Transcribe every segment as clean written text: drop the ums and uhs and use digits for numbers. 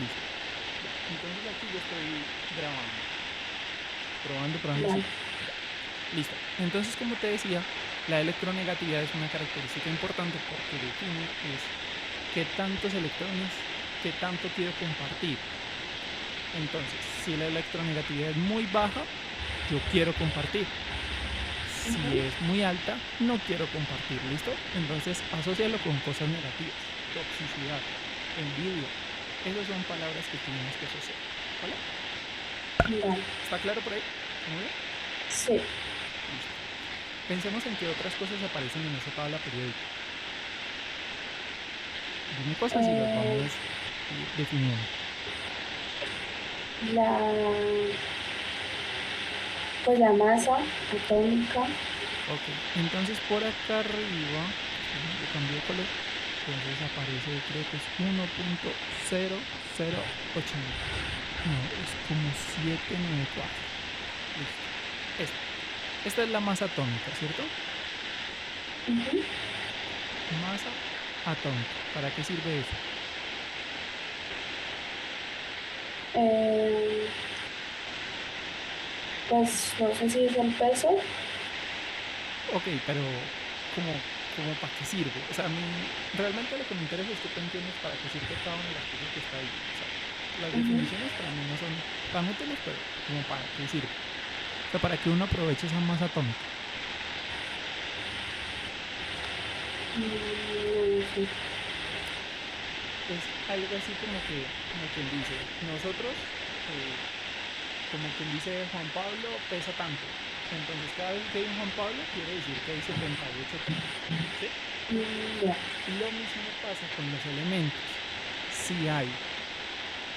Listo. Entonces aquí yo estoy grabando. Probando, sí. Vale. Listo. Entonces, como te decía, la electronegatividad es una característica importante porque define es qué tantos electrones, qué tanto quiero compartir. Entonces, si la electronegatividad es muy baja, yo quiero compartir. Si es muy alta, no quiero compartir, ¿listo? Entonces, asócialo con cosas negativas, toxicidad, envidia. Esas son palabras que tenemos que asociar, ¿vale? Vale. ¿Está claro por ahí? Muy bien. Sí. Listo. Pensemos en qué otras cosas aparecen en esa tabla periódica. Dime cosas y las Eh, vamos definiendo. la, pues la masa atómica. Ok, entonces por acá arriba, yo cambié de color, entonces aparece, creo que es 1.0080. No, es como 794. Listo. Esta es la masa atómica, ¿cierto? Ujú. Masa atómica. ¿Para qué sirve eso? Eh, pues no sé si es el peso. Ok, pero como, como para qué sirve. O sea, a mí realmente lo que me interesa es que tú entiendas para qué sirve cada una de las cosas que está ahí. O sea, las Ujú. definiciones para mí no son tan útiles, pero como para qué sirve. O sea, para que uno aproveche esa masa atómica. No sé. Es algo así como quien dice, nosotros, como quien dice Juan Pablo pesa tanto. Entonces cada vez que hay un Juan Pablo quiere decir que hay 78 kilos. ¿Sí? Ya. Lo mismo pasa con los elementos. Si hay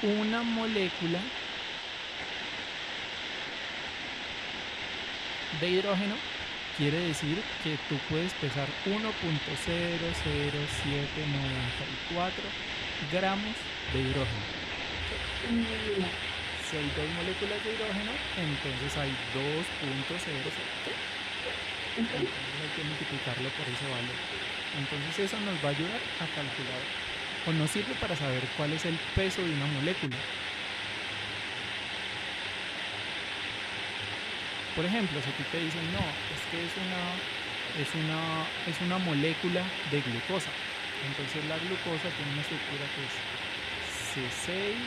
una molécula de hidrógeno, quiere decir que tú puedes pesar 1.00794 gramos de hidrógeno. Ya. Si hay dos moléculas de hidrógeno, entonces hay 2.07. Ujú. Entonces hay que multiplicarlo por ese valor. Entonces eso nos va a ayudar a calcular, o nos sirve para saber cuál es el peso de una molécula. Por ejemplo, si a ti te dicen, no, es que es una molécula de glucosa. Entonces la glucosa tiene una estructura que es C6,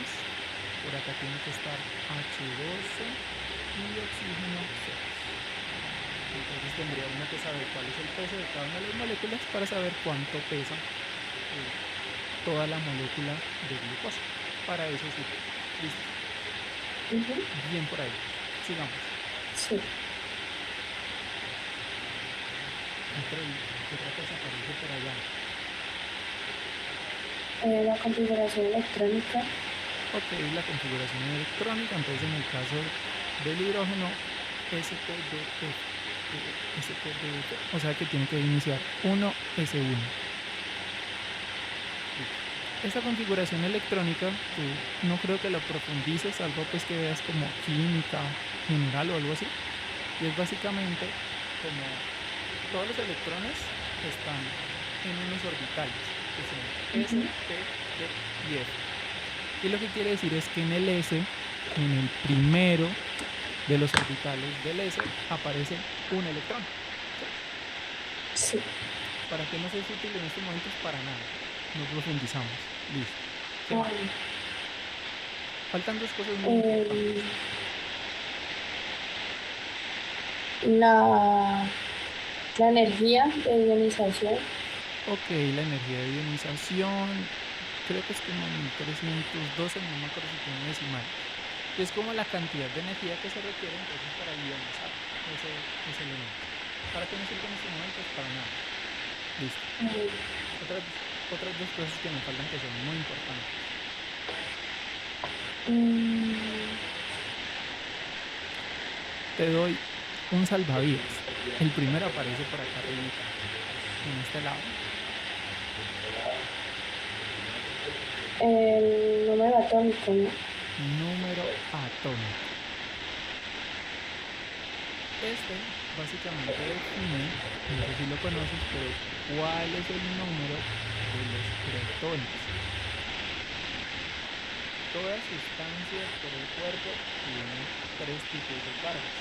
por acá tiene que estar H12 y oxígeno 6. Entonces tendría uno que saber cuál es el peso de cada una de las moléculas para saber cuánto pesa toda la molécula de glucosa. Para eso sirve. Listo. Ujú. Bien por ahí. Sigamos. Sí. ¿Qué otra cosa aparece por allá? La configuración electrónica. Ok, la configuración electrónica. Entonces en el caso del hidrógeno, SPDF. SPDF. O sea que tiene que iniciar 1S1. Esa configuración electrónica, tú no creo que lo profundices, algo pues que veas como química general o algo así. Y es básicamente como todos los electrones están en unos orbitales, que son S, Ujú. P, D y F. Y lo que quiere decir es que en el S, en el primero de los orbitales del S, aparece un electrón. ¿Sí? Sí. ¿Para qué nos es útil en estos momentos? Para nada. No profundizamos. Listo. Sigamos. Vale. Faltan dos cosas muy importantes. Eh, la, la energía de ionización. Ok, la energía de ionización, creo que es como 1312, no me acuerdo si tiene decimal. Y es como la cantidad de energía que se requiere entonces para ionizar ese elemento. ¿Para qué nos sirve en estos momentos? Para nada. Listo. Eh, Otras, otras dos cosas que me faltan que son muy importantes. mm, Te doy un salvavidas. El primero aparece por acá arribita, en este lado. el número atómico, ¿no? Número atómico. Este básicamente define, no sé si lo conoces, pero cuál es el número de los protones. toda sustancia por el cuerpo tiene tres tipos de cargas.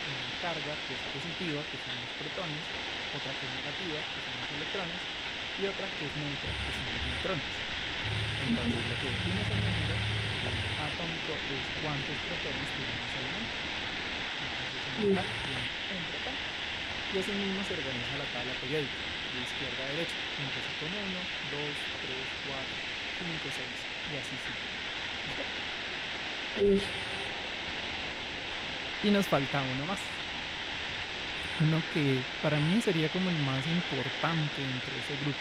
Una carga que es positiva, que son los protones, otra que es negativa, que son los electrones, y otra que es neutra, que son los neutrones. Entonces lo que define ese número atómico es cuántos protones tiene ese elemento. Entonces en total tiene un protón. Y así mismo se organiza la tabla periódica, de izquierda a derecha. Empieza con 1, 2, 3, 4, 5, 6 y así sigue. Listo. Y nos falta uno más. Uno que para mí sería como el más importante dentro de ese grupo.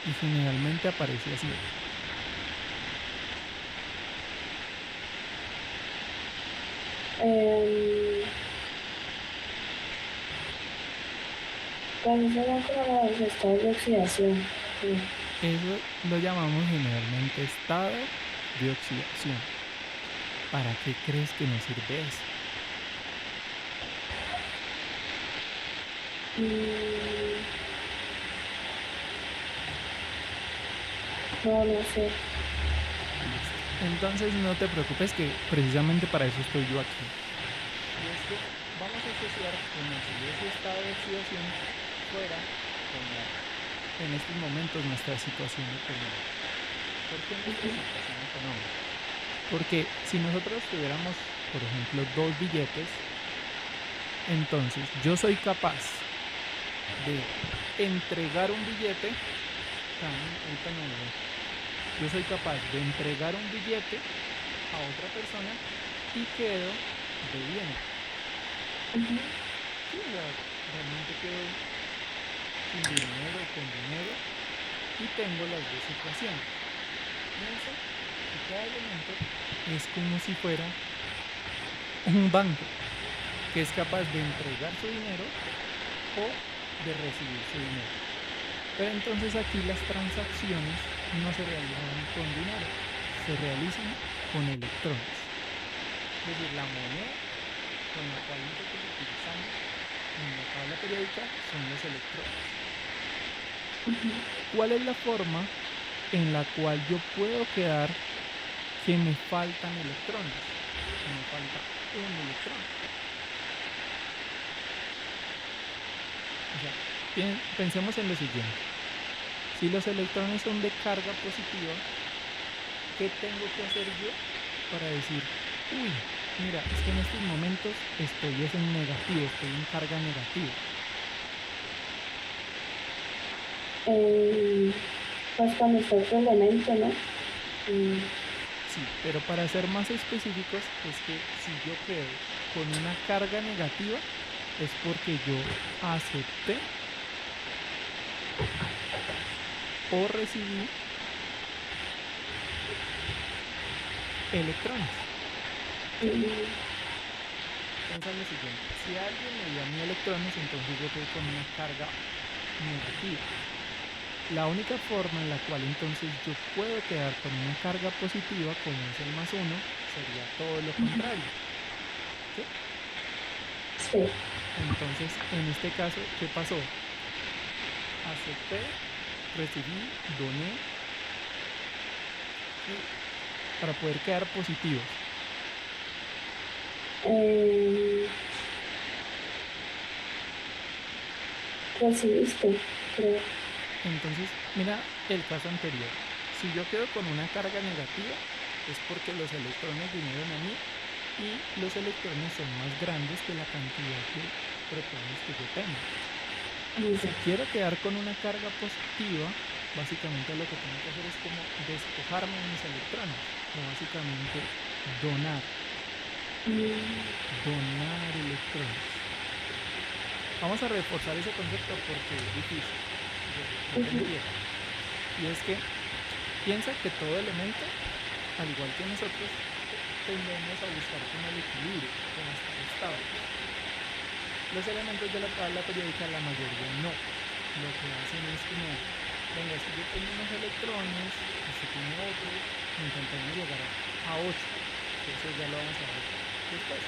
Y generalmente aparece así. ¿Cuáles son como los estados de oxidación? Sí. Eso lo llamamos generalmente estado de oxidación. ¿Para qué crees que nos sirve eso? Mm, no sé. Entonces no te preocupes que precisamente para eso estoy yo aquí. Y es que vamos a asociar como si ese estado de oxidación fuera como en estos momentos nuestra situación económica. ¿Por qué nuestra situación económica? Porque si nosotros tuviéramos, por ejemplo, dos billetes, entonces yo soy capaz de entregar un billete, ahorita no lo veo. Yo soy capaz de entregar un billete a otra persona y quedo debiendo. Sí, realmente quedo sin dinero, con dinero y tengo las dos situaciones. Piensa que cada elemento es como si fuera un banco que es capaz de entregar su dinero o de recibir su dinero. Pero entonces aquí las transacciones no se realizan con dinero, se realizan con electrones. Es decir, la moneda con la cual nosotros utilizamos en la tabla periódica son los electrones. ¿Cuál es la forma en la cual yo puedo quedar que me faltan electrones? Que me falta un electrón. O sea, pensemos en lo siguiente. Si los electrones son de carga positiva, ¿qué tengo que hacer yo para decir, uy, mira, es que en estos momentos estoy en negativo, estoy en carga negativa? Pues cuando está otro elemento, ¿no? Sí, pero para ser más específicos es que si yo quedo con una carga negativa es porque yo acepté o recibí electrones. Piensa en lo siguiente, si alguien me dio a mí electrones, entonces yo quedo con una carga negativa. La única forma en la cual entonces yo puedo quedar con una carga positiva, como es el +1, sería todo lo contrario. ¿Sí? Sí. Entonces, en este caso, ¿qué pasó? Acepté, recibí, doné, para poder quedar positivos. Recibiste, creo. Entonces, mira el caso anterior. Si yo quedo con una carga negativa, es porque los electrones vinieron a mí y los electrones son más grandes que la cantidad de protones que yo tengo. Si quiero quedar con una carga positiva, básicamente lo que tengo que hacer es como despojarme de mis electrones, o básicamente donar electrones. Vamos a reforzar ese concepto porque es difícil. Y es que piensa que todo elemento, al igual que nosotros, tendemos a buscar como el equilibrio, como estar estable. Los elementos de la tabla periódica, la mayoría no. Lo que hacen es como, venga, si yo tengo unos electrones, este tiene otros, intentamos llegar a 8. Eso ya lo vamos a ver después.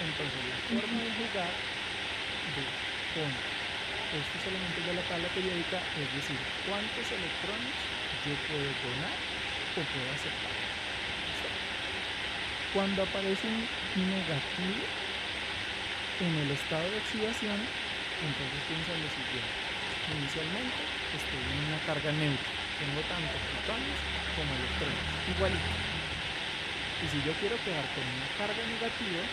Entonces, la forma de jugar con estos elementos de la tabla periódica es decir, cuántos electrones yo puedo donar o puedo aceptar. Cuando aparece un negativo en el estado de oxidación, entonces piensa en lo siguiente. Inicialmente estoy en una carga neutra. Tengo tanto protones como electrones, igualito. Y si yo quiero quedar con una carga negativa,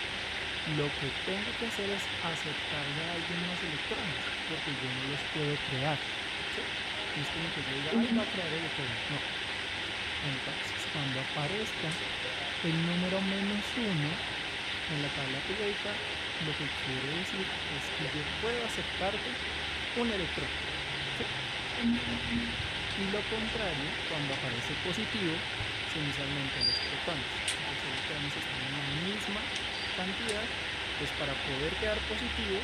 lo que tengo que hacer es aceptarle a alguien más electrones, porque yo no los puedo crear. ¿Sí? No es como que yo diga, ay, va a crear electrones. No. Entonces, cuando aparezca el número -1 en la tabla periódica, lo que quiere decir es que yo puedo aceptarte un electrón. ¿Sí? Y lo contrario, cuando aparece positivo, inicialmente los protones. Los electrones están en la misma cantidad, pues para poder quedar positivo,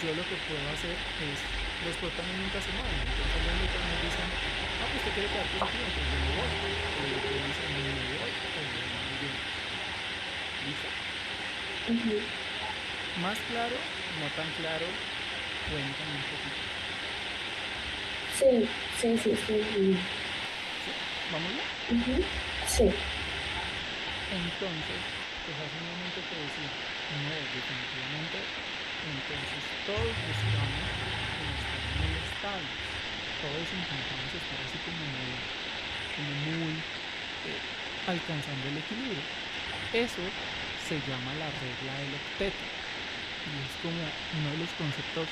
yo lo que puedo hacer es, los protones nunca se mueven, entonces los electrones dicen, ah, pues te quiere quedar positivo, entonces yo me voy, o el electrón dice, no me voy, o no me voy. ¿Listo? Más claro, no tan claro, cuéntame un poquito. Sí, sí, sí, sí. ¿Sí? ¿Vamos bien? Sí. Entonces, pues hace un momento te decía, no, definitivamente, entonces todos buscamos estar muy estables, todos intentamos estar así como muy alcanzando el equilibrio. Eso se llama la regla del octeto y es como uno de los conceptos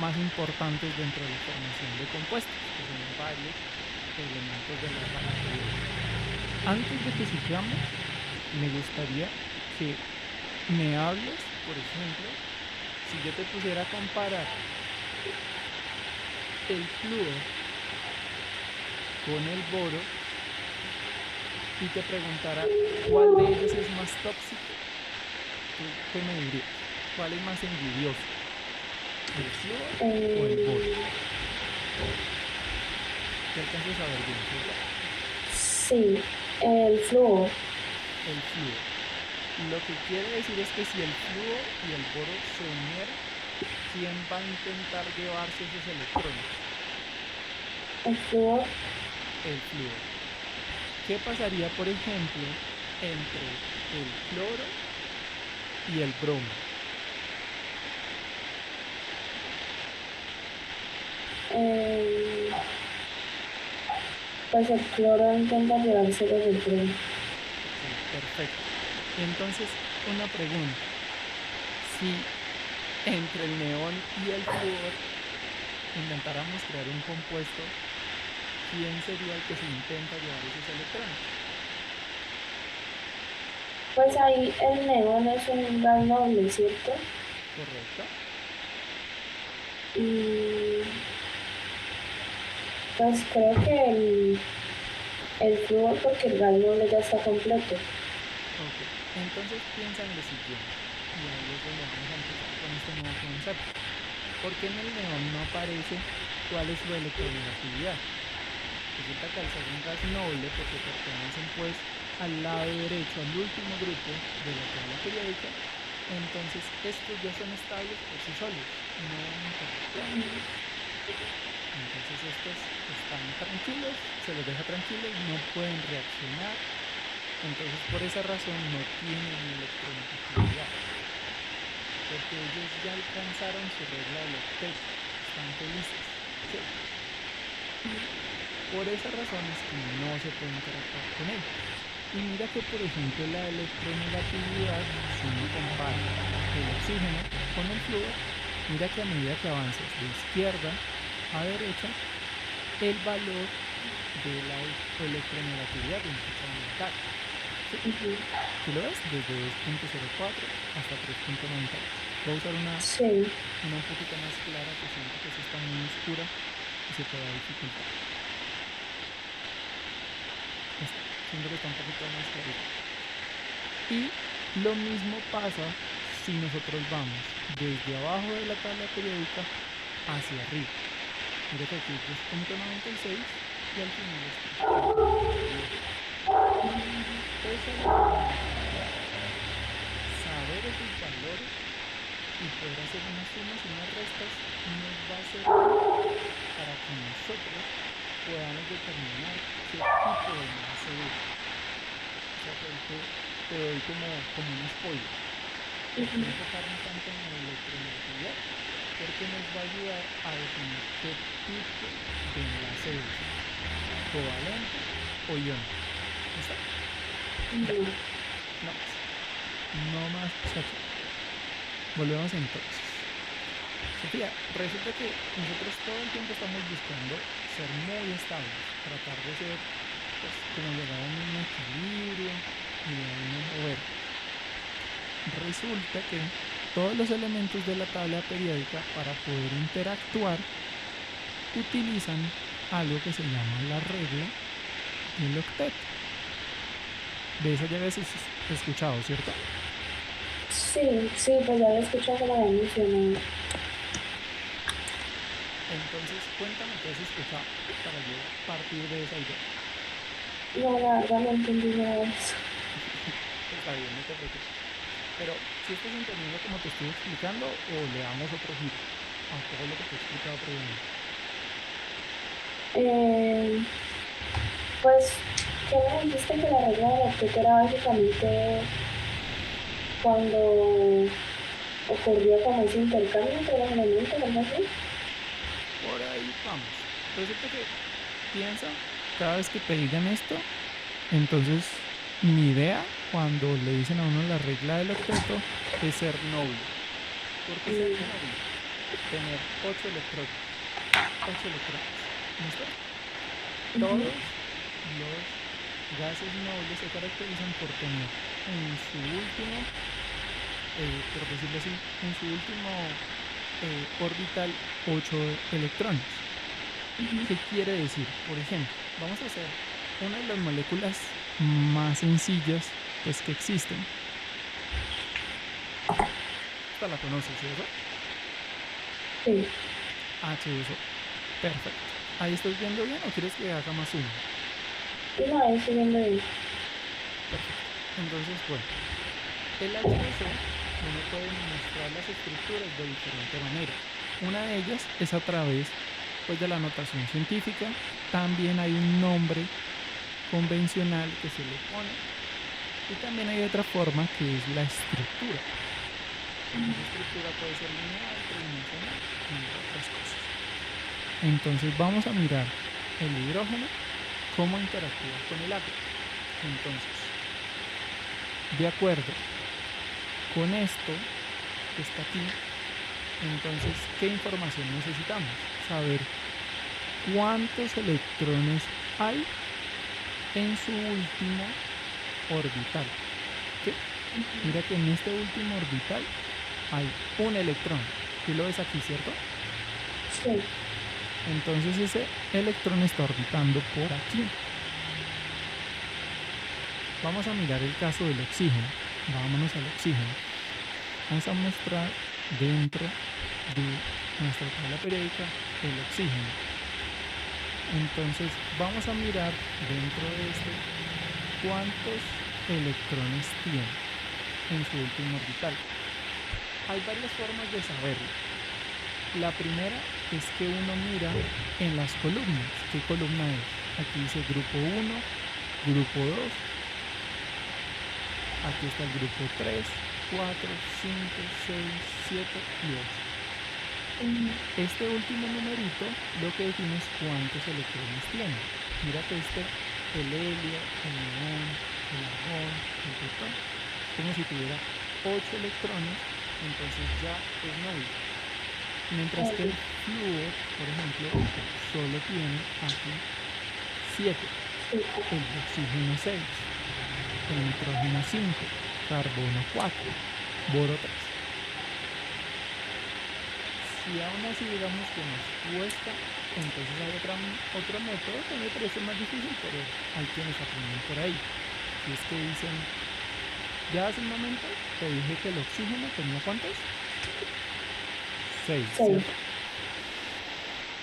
más importantes dentro de la formación de compuestos, que son varios elementos de la tabla periódica. Antes de que sigamos, me gustaría que me hables, por ejemplo, si yo te pusiera a comparar el flúor con el boro y te preguntara cuál de ellos es más tóxico, ¿tú qué me dirías? ¿Cuál es más envidioso? ¿El flúor o el boro? ¿Te alcanzas a ver bien, cierto? Sí, el flúor. El flúor. Lo que quiere decir es que si el flúor y el boro se unieran, ¿quién va a intentar llevarse esos electrones? El flúor. El flúor. ¿Qué pasaría, por ejemplo, entre el cloro y el bromo? Pues el cloro intenta llevarse los del bromo. Ok, perfecto. Entonces, una pregunta. Si entre el neón y el flúor intentáramos crear un compuesto, ¿quién sería el que se intenta llevar esos electrones? Pues ahí el neón es un gas noble, ¿cierto? ¿Correcto? Y pues creo que el flúor, porque el gas noble ya está completo. Ok, entonces piensa en lo siguiente, y ahí es donde vamos a empezar con este nuevo concepto. ¿Por qué en el neón no aparece cuál es su electronegatividad? Resulta que al ser un gas noble, porque pertenecen pues al lado derecho, al último grupo de la tabla periódica, entonces estos ya son estables por sí solos, no van a interactuar. Entonces estos están tranquilos, se los deja tranquilos, no pueden reaccionar, entonces por esa razón no tienen electronegatividad, porque ellos ya alcanzaron su regla del octeto, están felices. ¿Sí? Por esa razón es que no se puede interactuar con ellos. Y mira que por ejemplo la electronegatividad, si uno compara el oxígeno con el flúor, mira que a medida que avances de izquierda a derecha, el valor de la electronegatividad empieza a aumentar. ¿Sí? ¿Tú lo ves? Desde 2.04 hasta 3.98. Voy a usar una un poquito más clara, que siento que sí está muy oscura y se te va a dificultar. Siento que está un poquito más clarito. Y lo mismo pasa si nosotros vamos desde abajo de la tabla periódica hacia arriba. Mira que aquí es 2.96 y al final es 3.98. Esa electronegatividad, saber esos valores y poder hacer unas sumas y unas restas nos va a servir para que nosotros podamos determinar qué tipo de enlace es. O sea que tú te doy como un spoiler. Ujú. No enfocarnos tanto en la electronegatividad, porque nos va a ayudar a definir qué tipo de enlace es, covalente o iónico. ¿Listo? Ya, No. no más. No más chacho. Volvemos entonces. Sofía, resulta que nosotros todo el tiempo estamos buscando ser muy estables, tratar de ser, pues, como llegar a un equilibrio y de ahí no movernos. Resulta que todos los elementos de la tabla periódica para poder interactuar utilizan algo que se llama la regla del octeto. De esa ya habías escuchado, ¿cierto? Sí, sí, pues ya lo escuché como había mencionado. Entonces, cuéntame qué has escuchado para yo partir de esa idea. No, la verdad no entendí nada de eso. Está bien, no te preocupes. Pero, si estás entendiendo como te estoy explicando o le damos otro giro a todo lo que te he explicado previamente. Eh, pues, ¿qué me dijiste que la regla del octeto era básicamente cuando ocurría como ese intercambio entre los elementos, algo así? Por ahí vamos. Resulta que piensa, cada vez que te digan esto, entonces mi idea cuando le dicen a uno la regla del octeto es ser noble. ¿Por qué ser Mm, noble? Tener 8 electrones. 8 electrones. ¿Listo? ujú, Todos los gases nobles se caracterizan por tener en su último, por decirlo así, en su último orbital 8 electrones. ujú. ¿Qué quiere decir? Por ejemplo, vamos a hacer una de las moléculas más sencillas pues que existen. Esta la conoces, ¿cierto? Sí, H2O. Perfecto. ¿Ahí estás viendo bien o quieres que haga más zoom? y no, ahí estoy viendo bien. Perfecto. Entonces, bueno, el H2O uno puede mostrar las estructuras de diferente manera. Una de ellas es a través pues, de la notación científica. También hay un nombre convencional que se le pone. Y también hay otra forma que es la estructura. Esa estructura puede ser lineal, tridimensional y otras cosas. Entonces vamos a mirar el hidrógeno, cómo interactúa con el agua. Entonces, de acuerdo con esto que está aquí, entonces, ¿qué información necesitamos? Saber cuántos electrones hay en su último orbital. ¿Sí? Mira que en este último orbital hay un electrón. Tú lo ves aquí, ¿cierto? Sí. Entonces ese electrón está orbitando por aquí. Vamos a mirar el caso del oxígeno. Vámonos al oxígeno. Vamos a mostrar dentro de nuestra tabla periódica el oxígeno. Entonces vamos a mirar dentro de este cuántos electrones tiene en su último orbital. Hay varias formas de saberlo. La primera es que uno mira en las columnas. ¿Qué columna es? Aquí dice grupo 1, grupo 2. Aquí está el grupo 3, 4, 5, 6, 7 y 8. Ujú. Este último numerito lo que define es cuántos electrones tiene. Mira que el helio, el neón, el argón, el protón, es como si tuviera 8 electrones, entonces ya es nulo. Mientras que el Ok. flúor, por ejemplo, solo tiene aquí 7, Sí, el oxígeno 6, el nitrógeno 5, carbono 4, boro 3. Si aún así digamos que nos cuesta, entonces hay otro método que me parece más difícil, pero hay quienes aprenden por ahí. Y es que dicen, ya hace un momento te dije que el oxígeno tenía ¿cuántos? 6, sí. ¿cierto?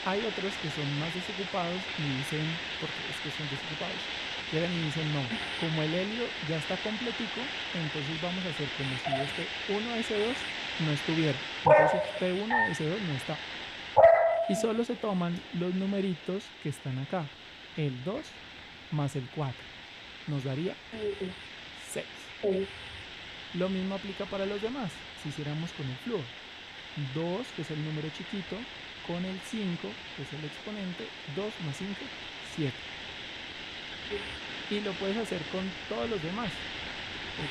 Hay otros que son más desocupados y dicen, porque es que son desocupados, llegan y dicen no, como el helio ya está completico, entonces vamos a hacer como si este 1s2 no estuviera. Entonces este 1s2 no está. Y solo se toman los numeritos que están acá. El 2 más el 4 nos daría Ujú. 6. Sí. Lo mismo aplica para los demás. Si hiciéramos con el flúor, 2, que es el número chiquito, con el 5, que es el exponente, 2 más 5, 7. Y lo puedes hacer con todos los demás.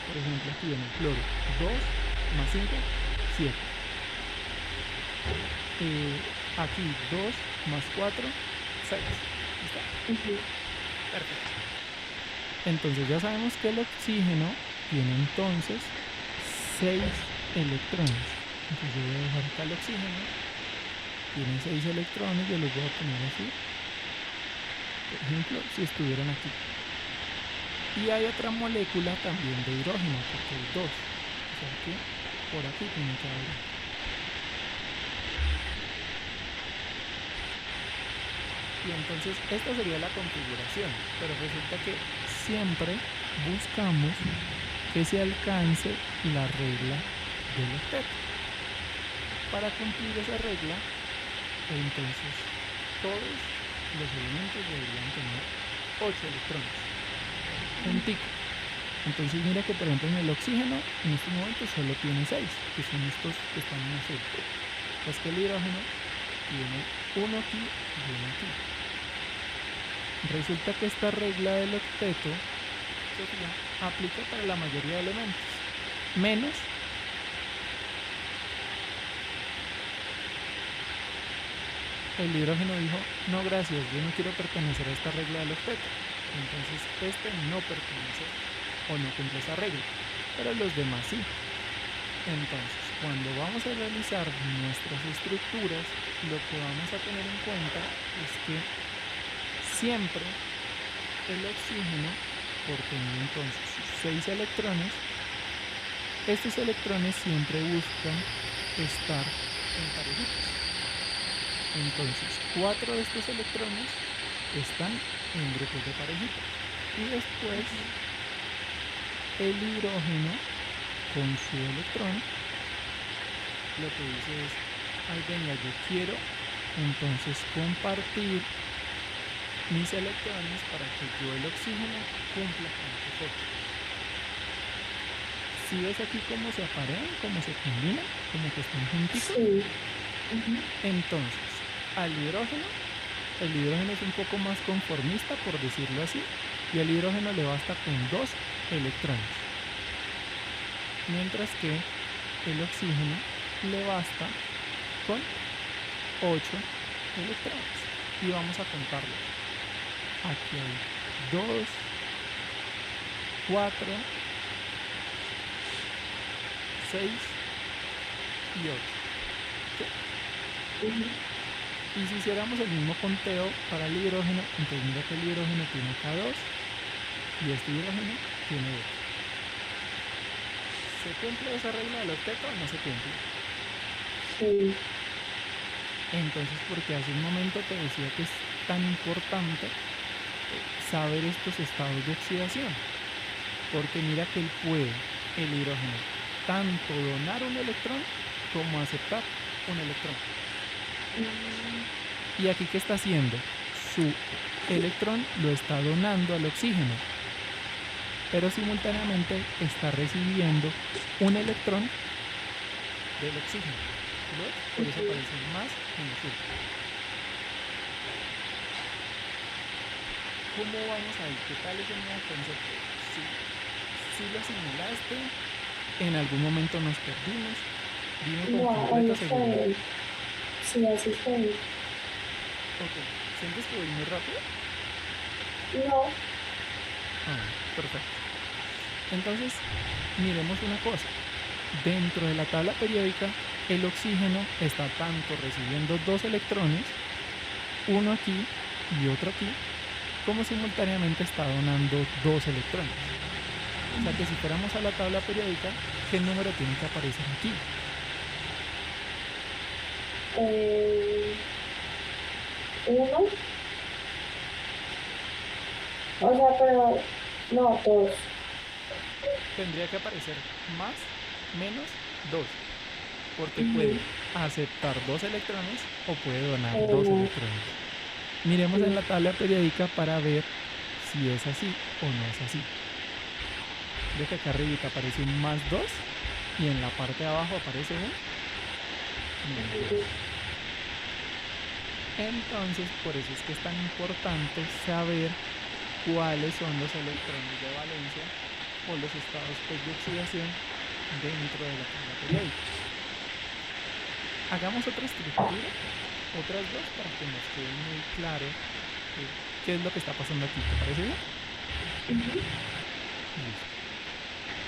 Por ejemplo, aquí en el cloro, 2 más 5, 7. Aquí 2 más 4, 6. ¿Listo? Perfecto. Entonces ya sabemos que el oxígeno tiene entonces 6 electrones. Entonces yo voy a dejar acá el oxígeno. Tiene 6 electrones, yo los voy a poner así. Por ejemplo, si estuvieran aquí. Y hay otra molécula también de hidrógeno, porque hay 2. O sea que por aquí tiene que haber. Y entonces esta sería la configuración, pero resulta que siempre buscamos que se alcance la regla del octeto. Para cumplir esa regla, entonces todos los elementos deberían tener 8 electrones, un pico. Entonces mira que por ejemplo en el oxígeno en este momento solo tiene 6, que son estos que están en azul. Es que el hidrógeno tiene uno aquí y uno aquí. Resulta que esta regla del octeto aplica para la mayoría de elementos, menos el hidrógeno dijo, no gracias, yo no quiero pertenecer a esta regla del octeto. Entonces este no pertenece o no cumple esa regla, pero los demás sí. Entonces, cuando vamos a realizar nuestras estructuras, lo que vamos a tener en cuenta es que siempre el oxígeno, por tener entonces 6 electrones, estos electrones siempre buscan estar en parejitas. Entonces, 4 de estos electrones están en grupos de parejitas. Y después, el hidrógeno, con su electrón, lo que dice es, ay venga, yo quiero entonces compartir mis electrones para que yo el oxígeno cumpla con ese efecto. Si ves aquí cómo se aparean, cómo se combinan, como que están juntitos. Sí. Entonces, al hidrógeno, el hidrógeno es un poco más conformista, por decirlo así, y al hidrógeno le basta con 2 electrones. Mientras que el oxígeno le basta con 8 electrones. Y vamos a contarlos. Aquí hay 2, 4, 6 y 8. ¿Sí? Y si hiciéramos el mismo conteo para el hidrógeno, entonces mira que el hidrógeno tiene acá 2 y este hidrógeno tiene 2. ¿Se cumple esa regla del octeto o no se cumple? Sí. Entonces, porque hace un momento te decía que es tan importante saber estos estados de oxidación, porque mira que él puede, el hidrógeno, tanto donar un electrón como aceptar un electrón. Y aquí, ¿qué está haciendo? Su electrón lo está donando al oxígeno, pero simultáneamente está recibiendo un electrón del oxígeno. ¿Ves? Por eso aparece más en azul. ¿Cómo vamos ahí? ¿Qué tal ese nuevo concepto? ¿Sí lo asimilaste? ¿En algún momento nos perdimos? Dime con completa seguridad. Sí, así fue. Ok. ¿Sientes que voy muy rápido? No. Perfecto. Entonces, miremos una cosa. Dentro de la tabla periódica, el oxígeno está tanto recibiendo 2 electrones, uno aquí y otro aquí, como simultáneamente está donando 2 electrones. O sea que si fuéramos a la tabla periódica, ¿qué número tiene que aparecer aquí? 1. O sea, pero no, 2. Tendría que aparecer más, menos 2. Porque puede aceptar 2 electrones o puede donar 2 electrones. Miremos en la tabla periódica para ver si es así o no es así. Mira que acá arriba aparece un +2 y en la parte de abajo aparece un -2. Entonces, por eso es que es tan importante saber cuáles son los electrones de valencia o los estados pues, de oxidación dentro de la tabla periódica. Hagamos otra estructura, otras dos, para que nos quede muy claro qué es lo que está pasando aquí. ¿Te parece bien? Listo.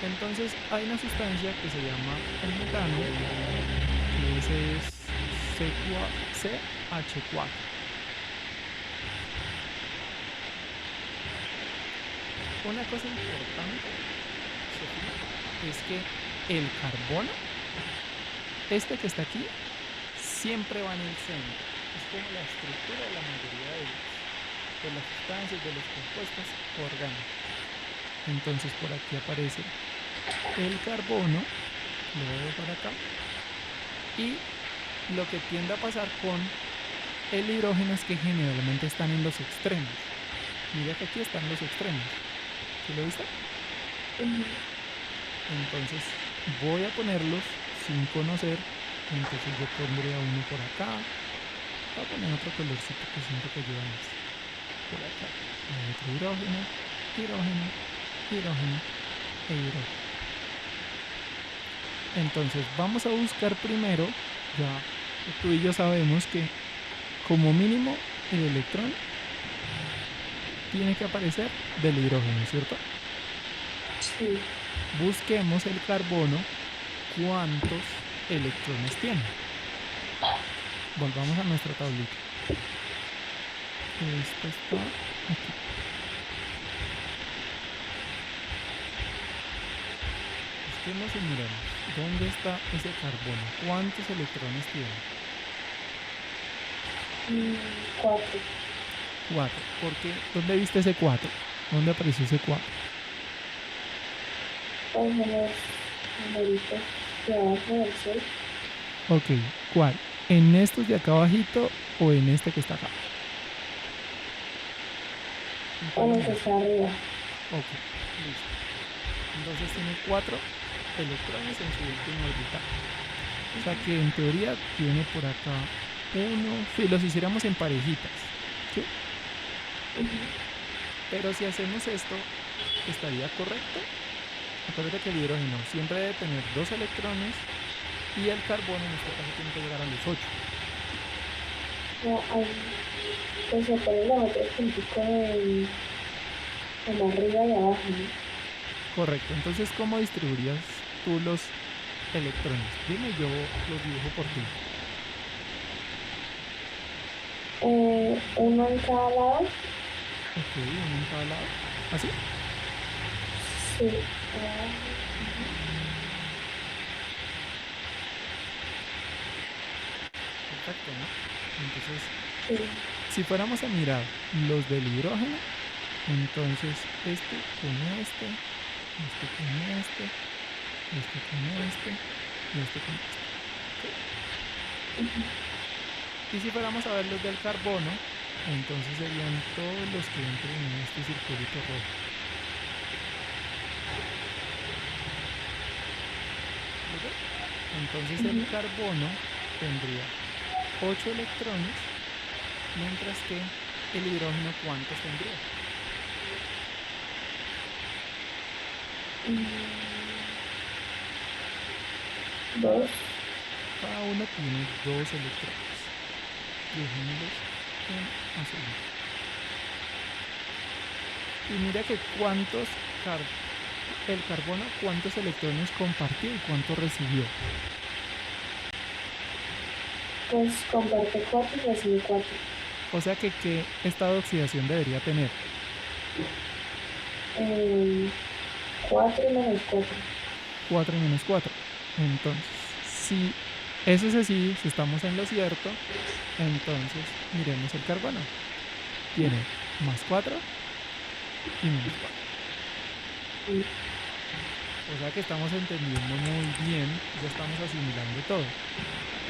Entonces hay una sustancia que se llama el metano, que ese es CH4. Una cosa importante, Sofía, es que el carbono, este que está aquí, siempre va en el centro. Es como la estructura de la mayoría de las sustancias, de los compuestos orgánicos. Entonces por aquí aparece el carbono, lo voy a dejar acá, y lo que tiende a pasar con el hidrógeno es que generalmente están en los extremos. Mira que aquí están los extremos. ¿Sí lo viste? Entonces voy a ponerlos sin conocer. Entonces yo pondría uno por acá. Voy a poner otro colorcito que siento que ayuda más. Por acá. Otro hidrógeno, hidrógeno, hidrógeno e hidrógeno. Entonces vamos a buscar primero, ya tú y yo sabemos que como mínimo el electrón tiene que aparecer del hidrógeno, ¿cierto? Sí. Busquemos el carbono, cuántos electrones tiene. Volvamos a nuestra tablita. Esto está aquí. Busquemos y miremos. ¿Dónde está ese carbono? ¿Cuántos electrones tiene? 4. 4. ¿Por qué? ¿Dónde viste ese 4? ¿Dónde apareció ese 4? Pues en los numeritos de abajo del sol. Ok, ¿cuál? ¿En estos de acá abajito o en este que está acá? En los que está arriba. Ok, listo. Entonces tiene 4 electrones en su último orbital. O sea que en teoría tiene por acá uno, si los hiciéramos en parejitas, ¿sí? Pero si hacemos esto, ¿estaría correcto? Acuérdate que el hidrógeno siempre debe tener 2 electrones y el carbono en este caso tiene que llegar a los 8. No, ahí pues se puede la otra puntico como arriba y abajo, ¿no? Correcto, entonces ¿cómo distribuirías tú los electrones? Dime, yo los dibujo por ti. Uno en cada lado. Ok, uno en cada lado. ¿Así? Sí. Perfecto, ¿no? Entonces, Sí. si fuéramos a mirar los del hidrógeno, entonces este con este con este con este y este con este. ¿Okay? Y si fuéramos a ver los del carbono, entonces serían todos los que entren en este circulito rojo. ¿Okay? Entonces el carbono tendría 8 electrones, mientras que el hidrógeno, ¿cuántos tendría? 2. Cada uno tiene 2 electrones. Dejémoslos en azul. Y mira que el carbono, ¿cuántos electrones compartió y cuántos recibió? Pues comparte 4 y recibe 4. O sea que ¿qué estado de oxidación debería tener? 4 y menos 4. 4 menos 4. Entonces, si eso es así, si estamos en lo cierto, entonces miremos el carbono. Tiene más 4 y menos 4. O sea que estamos entendiendo muy bien, ya estamos asimilando todo.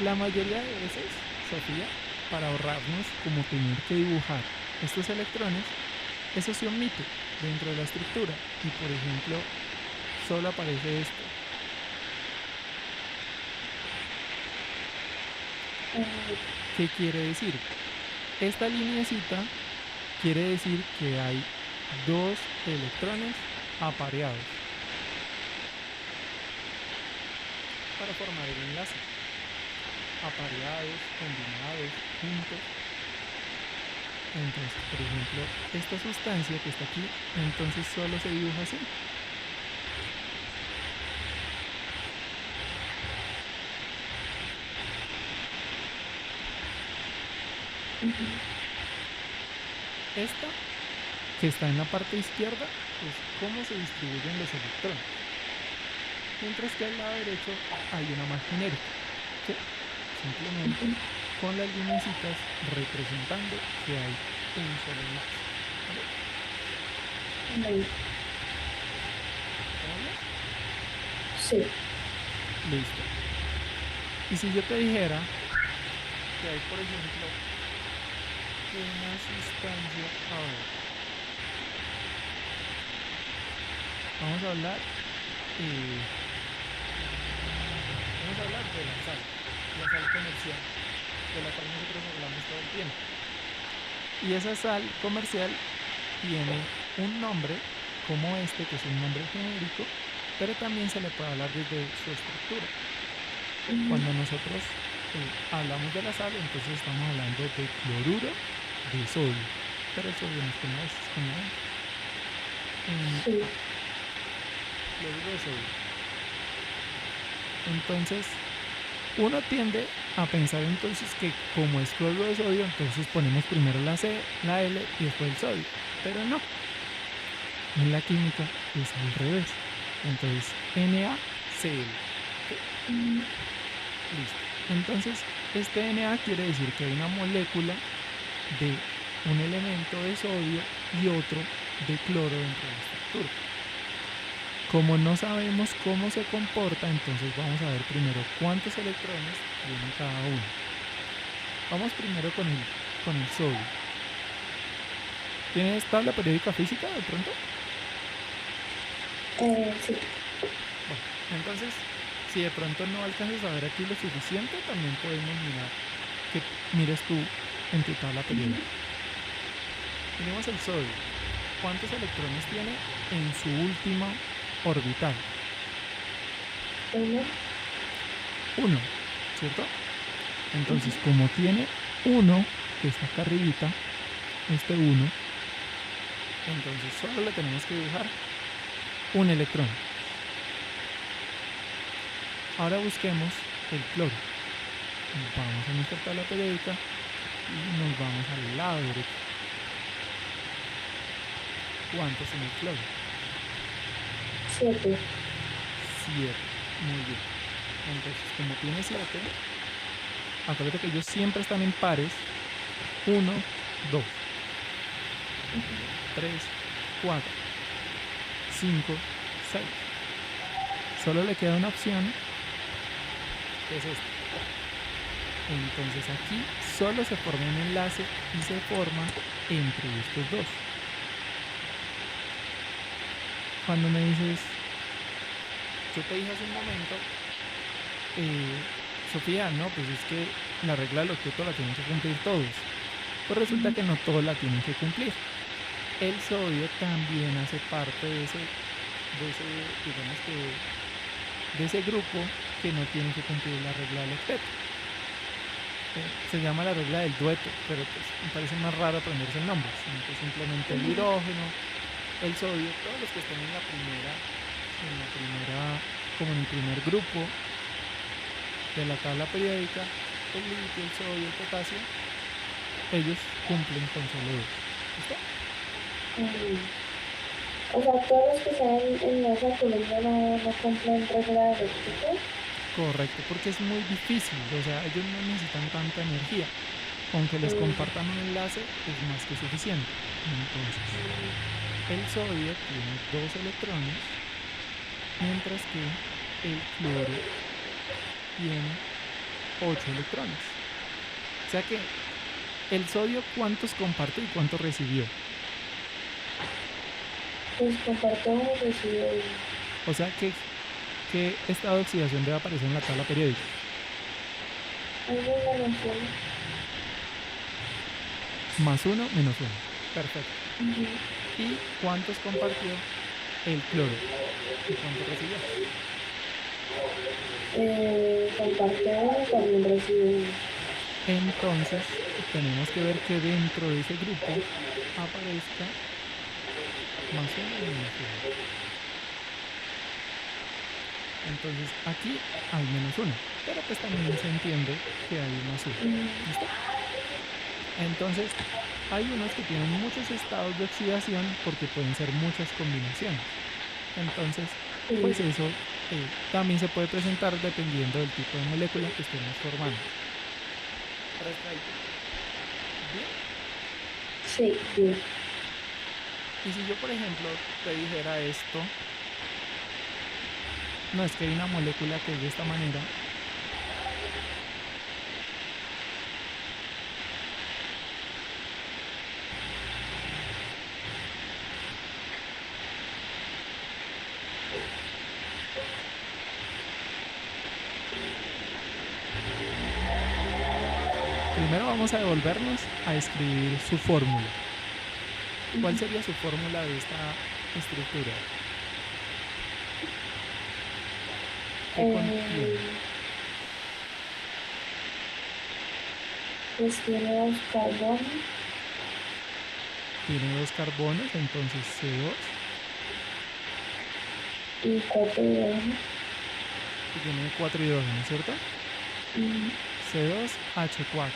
La mayoría de veces, Sofía, para ahorrarnos como tener que dibujar estos electrones, eso se omite dentro de la estructura. Y por ejemplo, solo aparece esto. ¿Qué quiere decir? Esta lineecita quiere decir que hay dos electrones apareados para formar el enlace. Apareados, combinados, juntos. Entonces, por ejemplo, esta sustancia que está aquí, entonces solo se dibuja así. Esta, que está en la parte izquierda, es cómo se distribuyen los electrones. Mientras que al lado derecho hay una más genérica, que simplemente con las lineecitas representando que hay un solo enlace. Vale. ¿Vale? Sí. Listo. Y si yo te dijera que hay, por ejemplo, una sustancia, a ver, vamos a hablar de la sal comercial, de la cual nosotros hablamos todo el tiempo. Y esa sal comercial tiene un nombre como este, que es un nombre genérico, pero también se le puede hablar desde su estructura. Cuando nosotros hablamos de la sal, entonces estamos hablando de cloruro de sodio, pero el sodio no es con la S, es con la N. Sí. Cloruro de sodio. Entonces, uno tiende a pensar entonces que como es cloruro de sodio, entonces ponemos primero la C, la L y después el sodio, pero no. En la química es al revés. Entonces, NaCl. Listo. Entonces, este Na quiere decir que hay una molécula de un elemento de sodio y otro de cloro dentro de la estructura. Como no sabemos cómo se comporta, entonces vamos a ver primero cuántos electrones tiene cada uno. Vamos primero con el sodio. ¿Tienes tabla periódica física de pronto? Sí. Bueno, entonces, si de pronto no alcanzas a ver aquí lo suficiente, también podemos mirar que mires tú en tu tabla periódica. Tenemos el sodio. ¿Cuántos electrones tiene en su última orbital? 1, ¿cierto? Entonces, como tiene 1, que está acá arribita, este 1, entonces solo le tenemos que dibujar un electrón. Ahora busquemos el cloro. Vamos a nuestra tabla periódica y nos vamos al lado derecho. ¿Cuántos tiene el cloro? 7. 7. Muy bien. Entonces, como tiene 7, acuérdate que ellos siempre están en pares. 1, 2, 3, 4, 5, 6. Solo le queda una opción, que es esta. Entonces aquí solo se forma un enlace y se forma entre estos dos. Cuando me dices, yo te dije hace un momento, Sofía, no, pues es que la regla del octeto la tienen que cumplir todos. Pues resulta que no todos la tienen que cumplir. El sodio también hace parte de ese digamos que, de ese grupo que no tiene que cumplir la regla del octeto. Se llama la regla del dueto, pero pues me parece más raro aprenderse el nombre, sino que simplemente el hidrógeno, el sodio, todos los que estén en la primera, como en el primer grupo de la tabla periódica, el litio, el sodio, el potasio, ellos cumplen con solo 2. ¿Listo? O sea, todos los que están en esa columna no cumplen regla de octeto. Correcto, porque es muy difícil, o sea, ellos no necesitan tanta energía. Con que les compartan un enlace es más que suficiente. Entonces, el sodio tiene 2 electrones, mientras que el cloro tiene 8 electrones. O sea que el sodio, ¿cuántos compartió y cuántos recibió? Pues comparto uno, recibo O sea, ¿qué estado de oxidación debe aparecer en la tabla periódica? Algo menos Más 1 menos 1. Perfecto. uno. ¿Y cuántos compartió el cloro? ¿Y cuánto recibió? Comparte uno, también recibe uno. Entonces, tenemos que ver que dentro de ese grupo aparezca más 1 y menos 1. Entonces, aquí hay menos 1, pero pues también se entiende que hay más 1. ¿Listo? Entonces, hay unos que tienen muchos estados de oxidación porque pueden ser muchas combinaciones. Entonces, pues eso también se puede presentar dependiendo del tipo de molécula que estemos formando. ¿Bien? Sí, bien. Y si yo, por ejemplo, te dijera esto, no, es que hay una molécula que es de esta manera. Primero vamos a devolvernos a escribir su fórmula. ¿Cuál sería su fórmula de esta estructura? ¿Qué contiene? Pues tiene 2 carbonos. Tiene 2 carbonos, entonces C2. Y 4 hidrógenos. Y tiene 4 hidrógenos, ¿cierto? C2H4.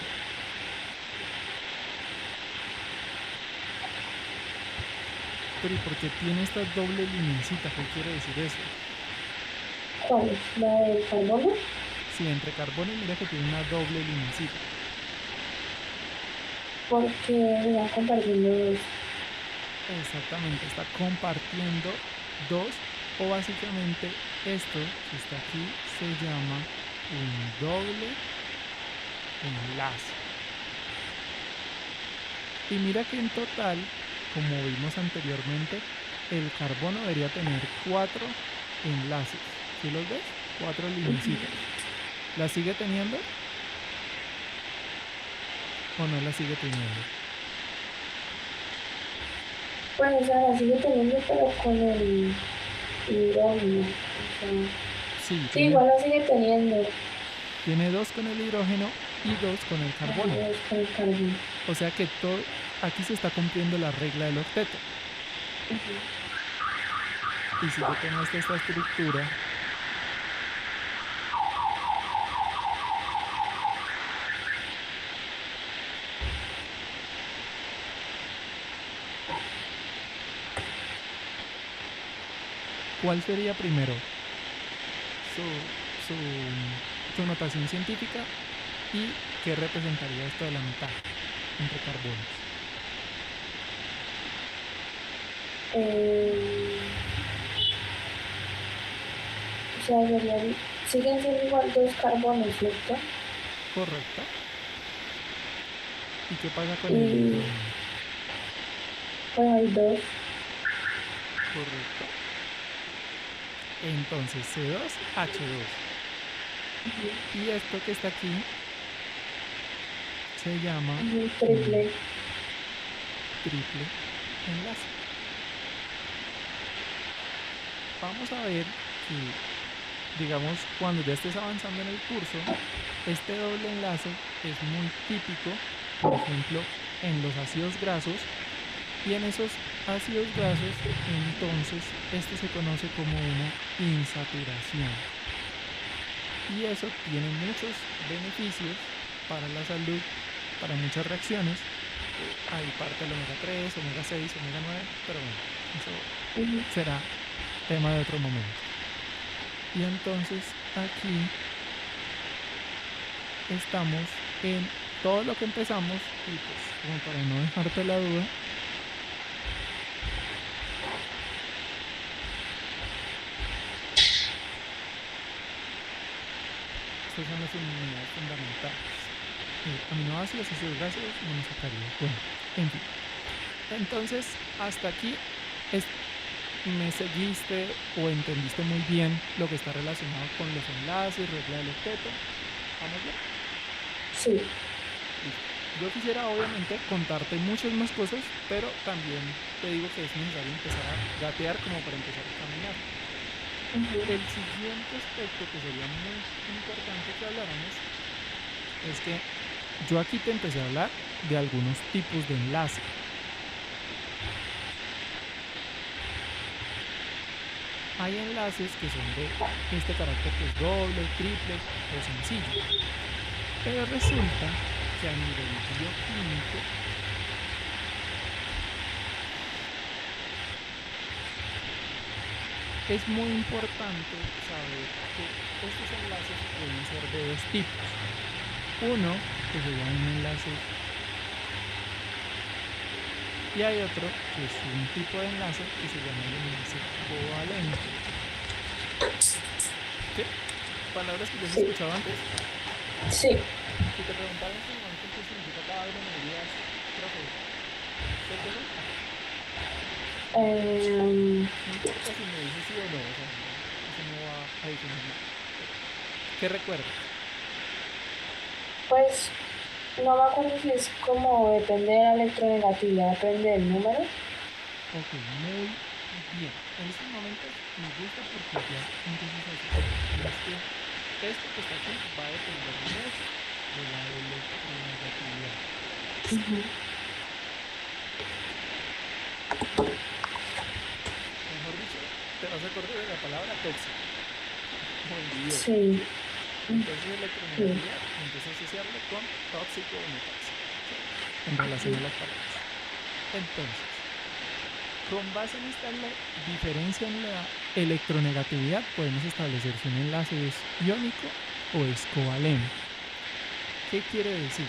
Pero ¿y por qué tiene esta doble lineecita? ¿Qué quiere decir eso? ¿Cuál es? ¿La del carbono? Sí, entre carbono y mira que tiene una doble lineecita. Porque se va compartiendo 2. Exactamente, está compartiendo 2, o básicamente esto que está aquí se llama un doble enlace. Y mira que en total, como vimos anteriormente, el carbono debería tener 4 enlaces. ¿Sí los ves? 4 lineecitas. ¿La sigue teniendo? ¿O no la sigue teniendo? Pues, o sea, la sigue teniendo, pero con el hidrógeno. O sea, Sí, sí, igual la sigue teniendo. tiene 2 con el hidrógeno y 2 con el carbono. 2 con el carbono. O sea que todo, aquí se está cumpliendo la regla del octeto. Y si yo tengo esta estructura, ¿cuál sería primero su notación científica y qué representaría esto de la mitad entre carbonos? O sea, siguen siendo igual 2 carbonos, ¿cierto? Correcto. ¿Y qué pasa con el hidrógeno? Pues hay 2. Correcto. Entonces C2H2. Y esto que está aquí se llama triple enlace. Vamos a ver que, digamos, cuando ya estés avanzando en el curso, este doble enlace es muy típico, por ejemplo, en los ácidos grasos. Y en esos ácidos grasos, entonces, esto se conoce como una insaturación. Y eso tiene muchos beneficios para la salud, para muchas reacciones. Hay parte del omega 3, omega 6, omega 9, pero bueno, eso será tema de otro momento. Y entonces aquí estamos en todo lo que empezamos, y pues como para no dejarte la duda, estas son las unidades fundamentales. Aminoácidos, ácidos grasos, monosacáridos. Bueno, en fin. Entonces, hasta aquí me seguiste o entendiste muy bien lo que está relacionado con los enlaces, regla del octeto. ¿Vamos bien? Sí. Listo. Yo quisiera obviamente contarte muchas más cosas, pero también te digo que es necesario empezar a gatear como para empezar a caminar. El siguiente aspecto que sería muy importante que habláramos es que yo aquí te empecé a hablar de algunos tipos de enlace. Hay enlaces que son de este carácter que es doble, triple o sencillo. Pero resulta que a nivel bioquímico es muy importante saber que estos enlaces pueden ser de dos tipos. Uno, que sería un enlace, y hay otro que es un tipo de enlace que se llama el enlace covalente. ¿Sí? ¿Palabras que ya has escuchado antes? Sí. Si te preguntaran en este momento qué significa cada uno, me dirías, profe, ¿sé qué son? No importa si me dices sí o no, o sea, eso no va a definir nada. ¿Qué recuerdas? Pues no me acuerdo si es como depende de la electronegatividad, depende del número. Ok, muy bien. En estos momentos me gusta porque ya empiezas a asociar. Y es que esto que está aquí va a depender mucho de la electronegatividad. Mejor dicho, te vas a acordar de la palabra tóxico o envidioso. Sí. ¿Sí? Entonces electronegatividad empieza a asociarlo con tóxico o no tóxico. ¿Sí? En relación a las palabras. Entonces, con base en esta diferencia en la electronegatividad, podemos establecer si un enlace es iónico o es covalente. ¿Qué quiere decir?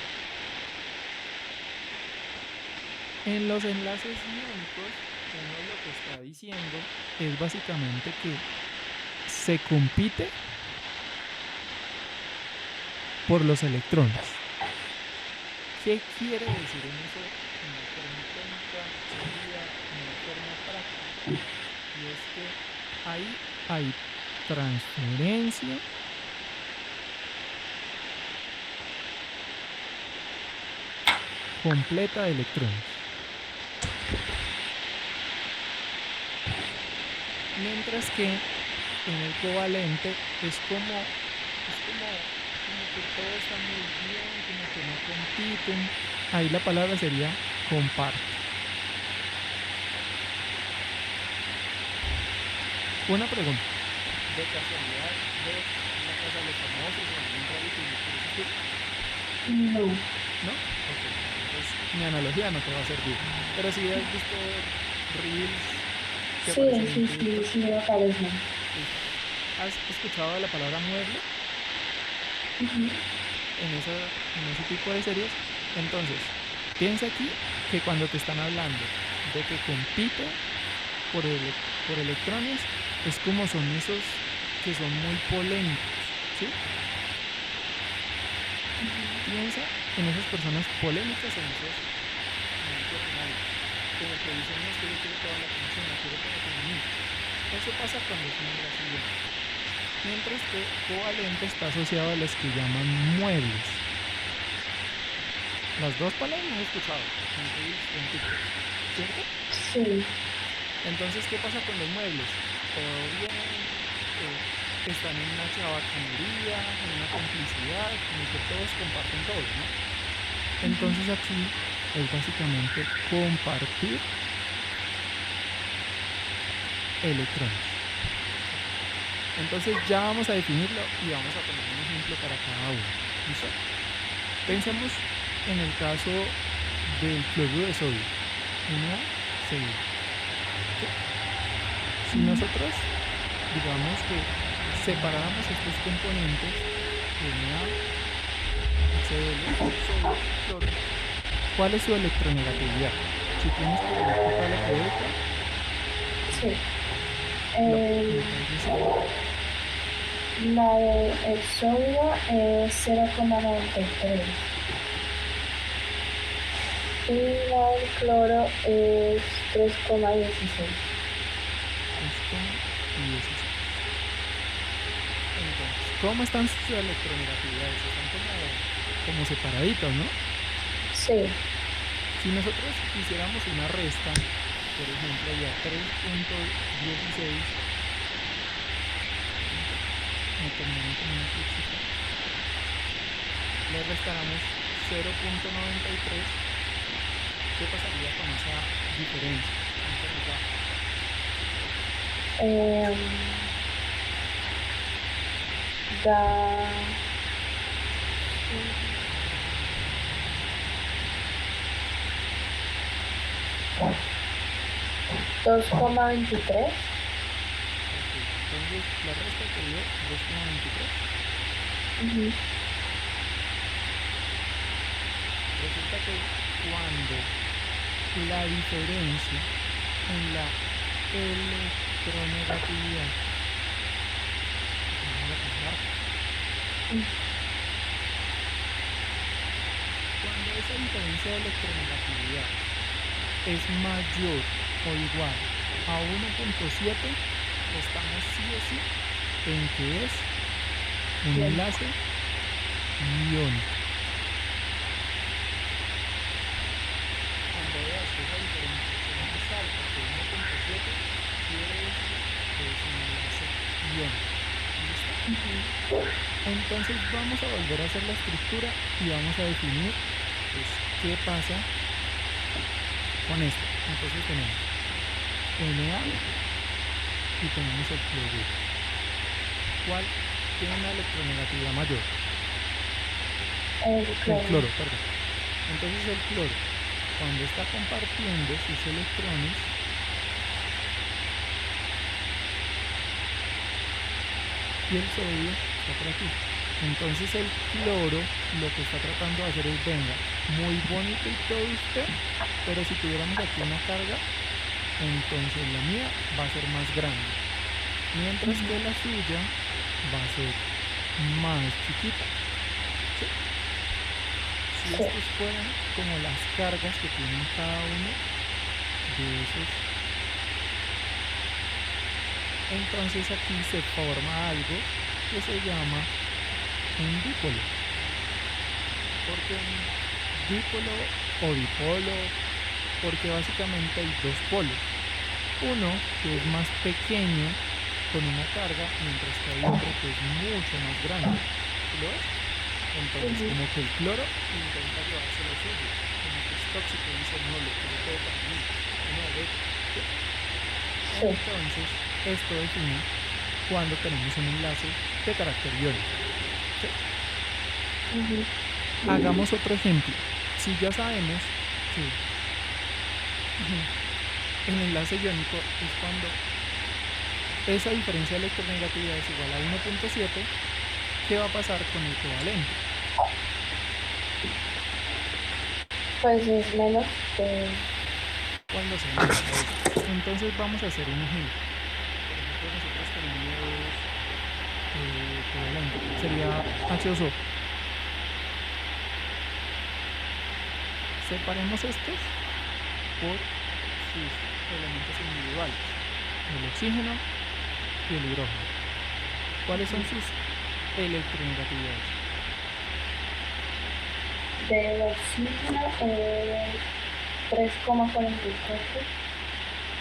En los enlaces iónicos, uno lo que está diciendo es básicamente que se compite por los electrones. ¿Qué quiere decir en eso en la forma técnica, sería en la forma práctica? Y es que ahí hay transferencia completa de electrones. Mientras que en el covalente es como que todo está muy bien, como que no compiten. Ahí la palabra sería comparte. Una pregunta. ¿De casualidad ves la casa de los famosos o algún reality por ese estilo? No. ¿No? Ok. Entonces mi analogía no te va a servir. Pero si has visto reels que aparecen en TikTok. Sí, me parece. Listo. ¿Has escuchado de la palabra mueble en ese tipo de series? Entonces, piensa aquí que cuando te están hablando de que compite por electrones, es como son esos que son muy polémicos, ¿sí? Piensa en esas personas polémicas, en esos finales, como que dicen, no, es que yo quiero toda la atención, la quiero toda para mí. Eso pasa cuando es un enlace iónico. Mientras que covalente está asociado a los que llaman muebles. Las dos palabras las he escuchado en reels, en TikTok, ¿cierto? Sí. Entonces, ¿qué pasa con los muebles? Todo bien, están en una chabacanería, en una complicidad, en que todos comparten todo, ¿no? Entonces aquí es básicamente compartir electrones. Entonces ya vamos a definirlo y vamos a poner un ejemplo para cada uno. ¿Listo? Pensemos en el caso del cloruro de sodio, NaCl. Si nosotros, digamos que separáramos estos componentes, NaCl, sodio, cloro, ¿cuál es su electronegatividad? Si tienes por ahí tu tabla periódica. Sí. La del sodio es 0,93 y la del cloro es 3,16. Entonces, ¿cómo están sus electronegatividades? Están como separaditos, ¿no? Sí. Si nosotros hiciéramos una resta, por ejemplo, ya 3.16, le restáramos 0.93, ¿qué pasaría con esa diferencia? Da 2,23. Entonces la resta te dio 2,23. Resulta que cuando la diferencia en la electronegatividad cuando esa diferencia de electronegatividad es mayor o igual a 1.7, estamos sí o sí en que es un enlace iónico. Cuando veas que esa diferencia es más alta que 1.7, quiere decir que es un enlace iónico. ¿Listo? Entonces vamos a volver a hacer la estructura y vamos a definir pues, qué pasa con esto. Entonces tenemos Na y tenemos el cloruro. ¿Cuál tiene una electronegatividad mayor? El cloro, perdón. Entonces el cloro, cuando está compartiendo sus electrones, y el sodio está por aquí. Entonces el cloro lo que está tratando de hacer es, venga, muy bonito y todo usted, pero si tuviéramos aquí una carga, entonces la mía va a ser más grande, mientras que la suya va a ser más chiquita. ¿Sí? Si estos fueran como las cargas que tienen cada uno de esos, entonces aquí se forma algo que se llama un dipolo. ¿Por qué un dipolo o dipolo? Porque básicamente hay dos polos. Uno que es más pequeño con una carga, mientras que hay otro que es mucho más grande. ¿Lo ves? Entonces como que el cloro intenta llevarse lo suyo, como que es tóxico y dice no, lo quiero todo para mí. No, vete. Entonces esto define cuando tenemos un enlace de carácter iónico. ¿Sí? Hagamos otro ejemplo. Si ya sabemos que el enlace iónico es cuando esa diferencia de electronegatividad es igual a 1.7, ¿qué va a pasar con el covalente? Pues es menos que... Cuando se menos. Entonces vamos a hacer un ejemplo. Por ejemplo, nosotros tenemos covalente, sería H2O. Separemos estos por sus elementos individuales, el oxígeno y el hidrógeno. ¿Cuáles son sus electronegatividades? Del oxígeno 3,44.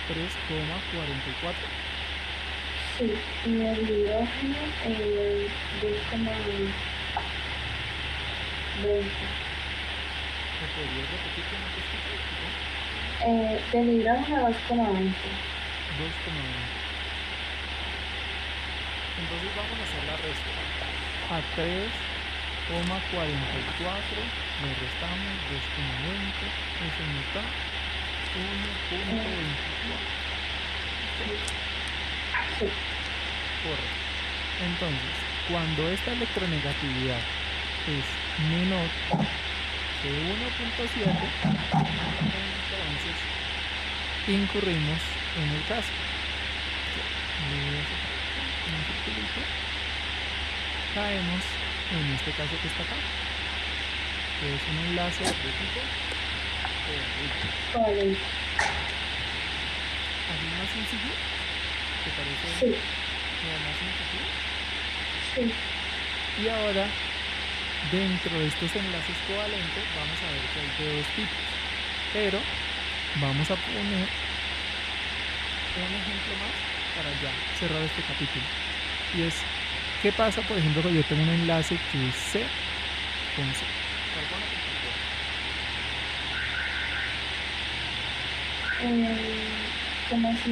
3,44. Sí, y el hidrógeno 2,20. ¿Me podrías repetir que no te escuché? Del hidrógeno 2,20. 2,20. Entonces vamos a hacer la resta. A 3,44 le restamos 2,20, eso nos da 1.24. Correcto. Entonces, cuando esta electronegatividad es menor que 1.7, entonces incurrimos en el caso. Caemos en este caso que está acá, que es un enlace de tipo covalente. Covalente. Así más sencillo. ¿Te parece Sí, como más intuitivo? sí. Y ahora, dentro de estos enlaces covalentes, vamos a ver que hay de dos tipos. Pero vamos a poner un ejemplo más para ya cerrar este capítulo. Y es, ¿qué pasa, por ejemplo, cuando yo tengo un enlace que es C con C? Carbono con carbono. ¿Cómo así?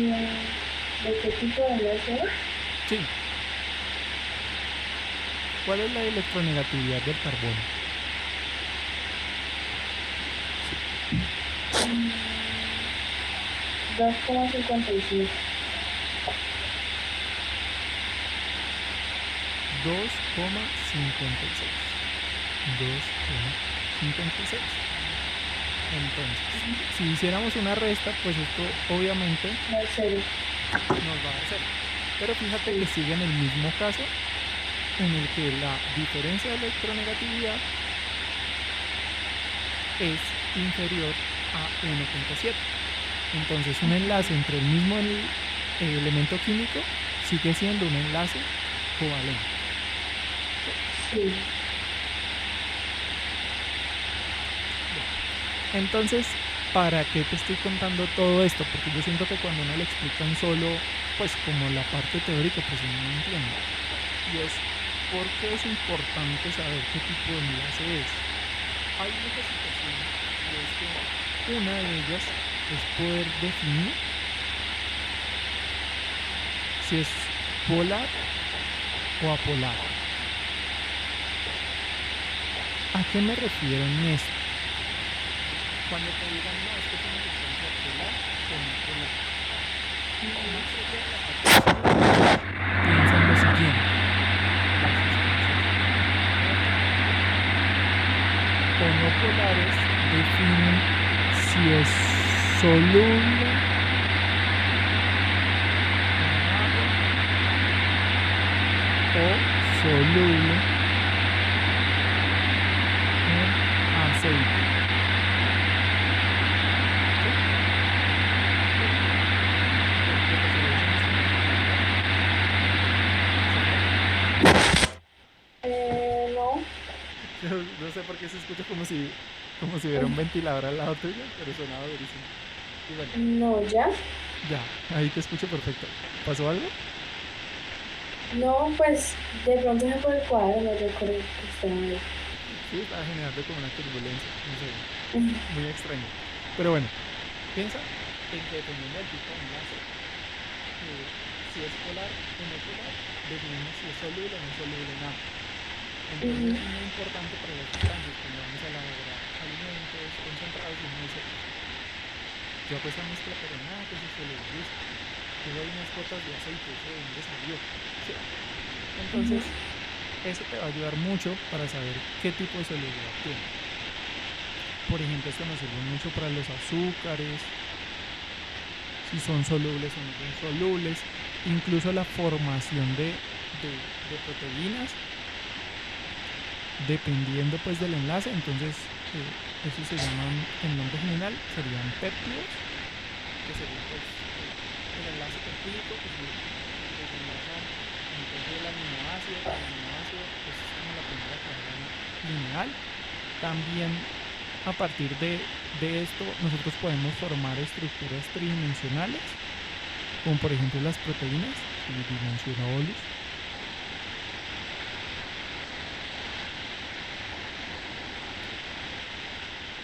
¿De qué tipo de enlace es? Sí. ¿Cuál es la electronegatividad del carbono? Mm, 2,57. 2,56. 2,56. Entonces, si hiciéramos una resta, pues esto obviamente No, cero. nos va a dar 0. Pero fíjate que sigue en el mismo caso en el que la diferencia de electronegatividad es inferior a 1,7. Entonces un enlace entre el mismo elemento químico sigue siendo un enlace covalente. Sí. Entonces, ¿para qué te estoy contando todo esto? Porque yo siento que cuando uno le explican solo, pues como la parte teórica, pues uno no entiende. Y es, ¿por qué es importante saber qué tipo de enlace es? Hay muchas situaciones, y es que una de ellas es poder definir si es polar o apolar. ¿A qué me refiero en esto? Cuando te digan, no, es que es una sustancia polar o no polar. Más allá de la parte física, piensa en lo siguiente. Las sustancias o no polares definen si es soluble en agua o soluble en aceite. No, No sé por qué se escucha como si hubiera un ventilador al lado tuyo, pero sonaba durísimo. Y bueno, no, ya. ya, ahí te escucho perfecto. ¿Pasó algo? No, pues de pronto es por el cuadro, no recuerdo que estaba ahí. Sí, estaba generando como una turbulencia, no sé, muy extraño. Pero bueno, piensa en que dependiendo del tipo de enlace, si es polar o no polar, definimos si es soluble o no soluble en agua. Entonces Ujú, es muy importante para las sustancias cuando vamos a elaborar alimentos concentrados y uno dice, yo hago esa mezcla pero nada que se soluble, listo. Yo doy unas gotas de aceite, ¿eso de dónde salió? ¿Sí? ujú. Entonces, eso te va a ayudar mucho para saber qué tipo de solubilidad tiene. Por ejemplo, esto nos sirve mucho para los azúcares, si son solubles o no son solubles, incluso la formación de proteínas, dependiendo pues del enlace. Entonces, eso se llaman, en nombre general, serían péptidos, que serían pues el enlace peptídico, que se desenlazan entonces el aminoácido, pues es como la primera cadena lineal. También a partir de esto nosotros podemos formar estructuras tridimensionales, como por ejemplo las proteínas, tridimensionales.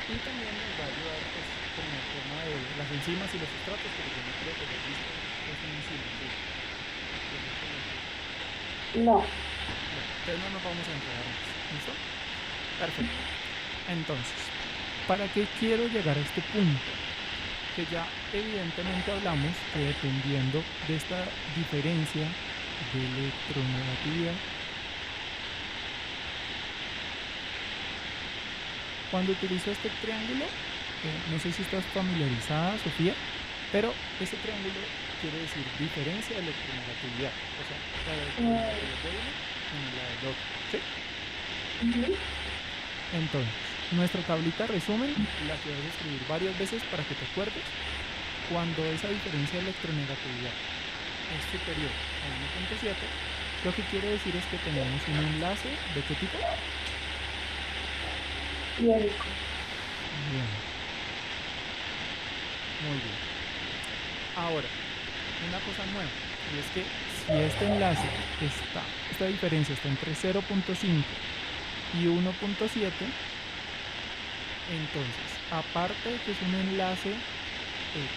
Y también nos va a ayudar pues como el tema de las enzimas y los sustratos, pero yo no creo que hayas visto es una enzima, ¿sí? No. Bueno, entonces no nos vamos a enredar más, ¿listo? Perfecto. Entonces, ¿para qué quiero llegar a este punto? Que ya evidentemente hablamos que dependiendo de esta diferencia de electronegatividad, cuando utilizo este triángulo, no sé si estás familiarizada, Sofía, pero este triángulo quiere decir diferencia de electronegatividad, o sea, la electronegatividad de uno en la del otro, ¿sí? Ujú. Entonces, nuestra tablita resumen la que vas a escribir varias veces para que te acuerdes cuando esa diferencia de electronegatividad es superior a 1.7, lo que quiere decir es que tenemos un enlace ¿de qué tipo? Iónico. Bien, muy bien. Ahora, una cosa nueva, y es que si este enlace esta diferencia está entre 0.5 y 1.7, entonces, aparte de que es un enlace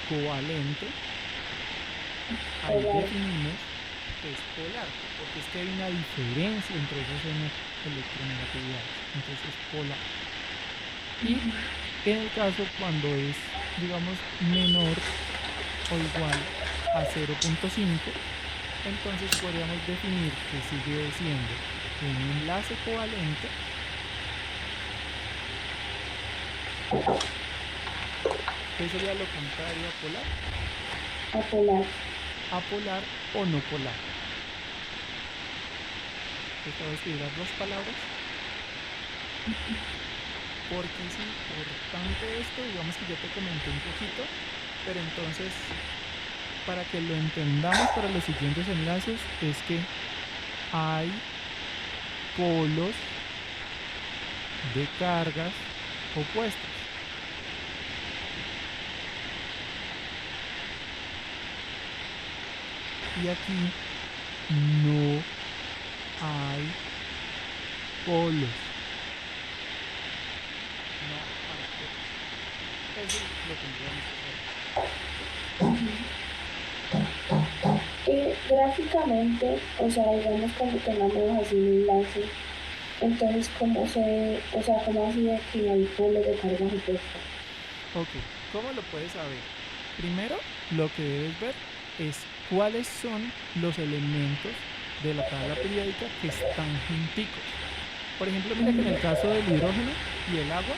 covalente, ahí Polar. definimos que es polar, porque es que hay una diferencia entre esas electronegatividades, entonces es polar. Y en el caso cuando es, digamos, menor o igual a 0.5, entonces podríamos definir que sigue siendo un enlace covalente que sería lo contrario a polar, Apolar. apolar o no polar. Te voy a escribir las dos palabras porque es importante esto, digamos que ya te comenté un poquito, pero entonces para que lo entendamos para los siguientes enlaces es que hay polos de cargas opuestas. Y aquí no hay polos. No hay polos. Eso lo tendríamos que hacer. Y gráficamente, o sea, digamos cuando tengamos así un enlace, entonces cómo o sea, cómo así de que hay polos de cargas opuestas. Ok, ¿cómo lo puedes saber? Primero, lo que debes ver es cuáles son los elementos de la tabla periódica que están junticos. Por ejemplo, mira que en el caso del hidrógeno y el agua,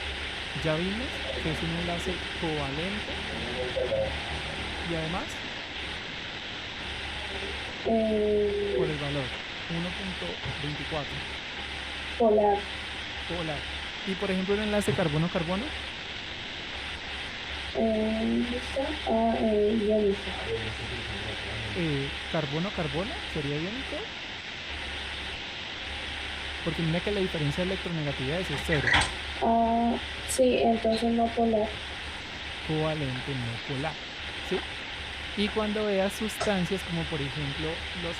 ya vimos que es un enlace covalente y además por el valor 1.24 Polar. polar. Y por ejemplo, el enlace carbono-carbono, ¿Listo? Iónico. carbono-carbono sería iónico, porque mira que la diferencia de electronegatividades es cero. Sí, entonces no polar. Covalente, no polar, ¿sí? Y cuando veas sustancias como por ejemplo los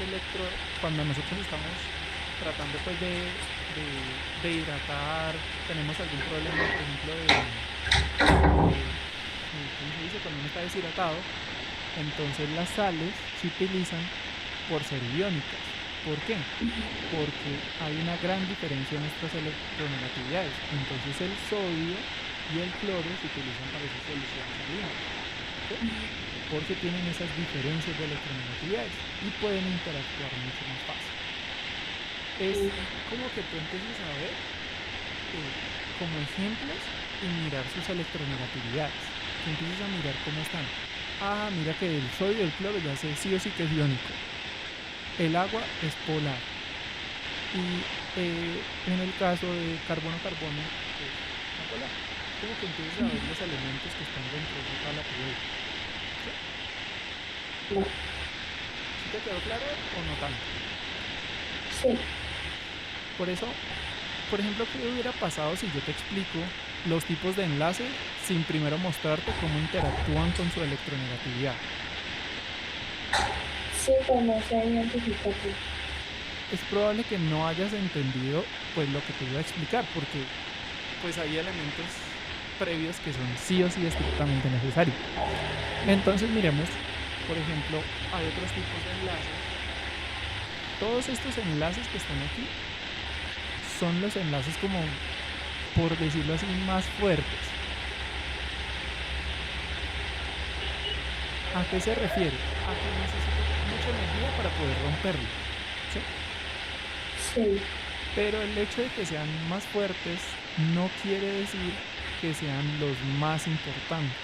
cuando nosotros estamos tratando pues de hidratar, tenemos algún problema por ejemplo ¿cómo se dice? Cuando uno está deshidratado, entonces las sales se utilizan por ser iónicas. ¿Por qué? Porque hay una gran diferencia en estas electronegatividades. Entonces el sodio y el cloro se utilizan para esas soluciones salinas, ¿sí? Porque tienen esas diferencias de electronegatividades y pueden interactuar mucho más fácil. Es como que tú empieces a ver como ejemplos y mirar sus electronegatividades. Que empieces a mirar cómo están. Ah, mira que el sodio y el cloro ya sé sí o sí que es iónico. El agua es polar. Y en el caso de carbono-carbono es no polar. Como que empieces a ver los elementos que están dentro de esa tabla periódica. No. ¿Sí te quedó claro o no tanto? Sí. Por eso, por ejemplo, ¿qué hubiera pasado si yo te explico los tipos de enlace sin primero mostrarte cómo interactúan con su electronegatividad? Sí, pues no sé identificar. Es probable que no hayas entendido pues lo que te iba a explicar, porque pues hay elementos previos que son sí o sí estrictamente necesarios. Entonces miremos, por ejemplo, hay otros tipos de enlaces. Todos estos enlaces que están aquí son los enlaces como, por decirlo así, más fuertes. ¿A qué se refiere? A que necesito mucha energía para poder romperlo, ¿sí? Sí. Pero el hecho de que sean más fuertes no quiere decir que sean los más importantes.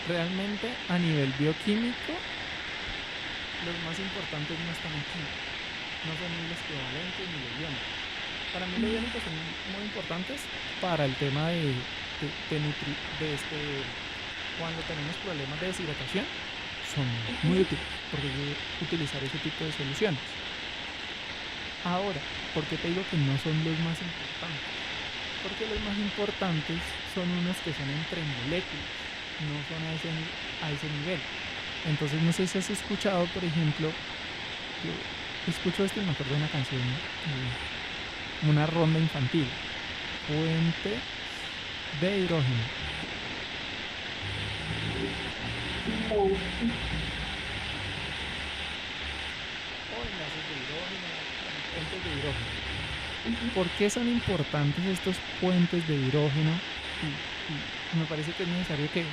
Realmente a nivel bioquímico los más importantes no están aquí, no son ni los covalentes ni los iónicos. Para mí los iónicos son muy importantes para el tema de cuando tenemos problemas de deshidratación, son muy útiles, porque hay que utilizar ese tipo de soluciones. Ahora, ¿por qué te digo que no son los más importantes? Porque los más importantes son unos que son entre moléculas, no son a ese nivel. Entonces, no sé si has escuchado, por ejemplo, yo escucho esto y me acuerdo de una canción, una ronda infantil, puente de hidrógeno. No. O enlaces de hidrógeno, puentes de hidrógeno. ¿Por qué son importantes estos puentes de hidrógeno? Y me parece que es necesario que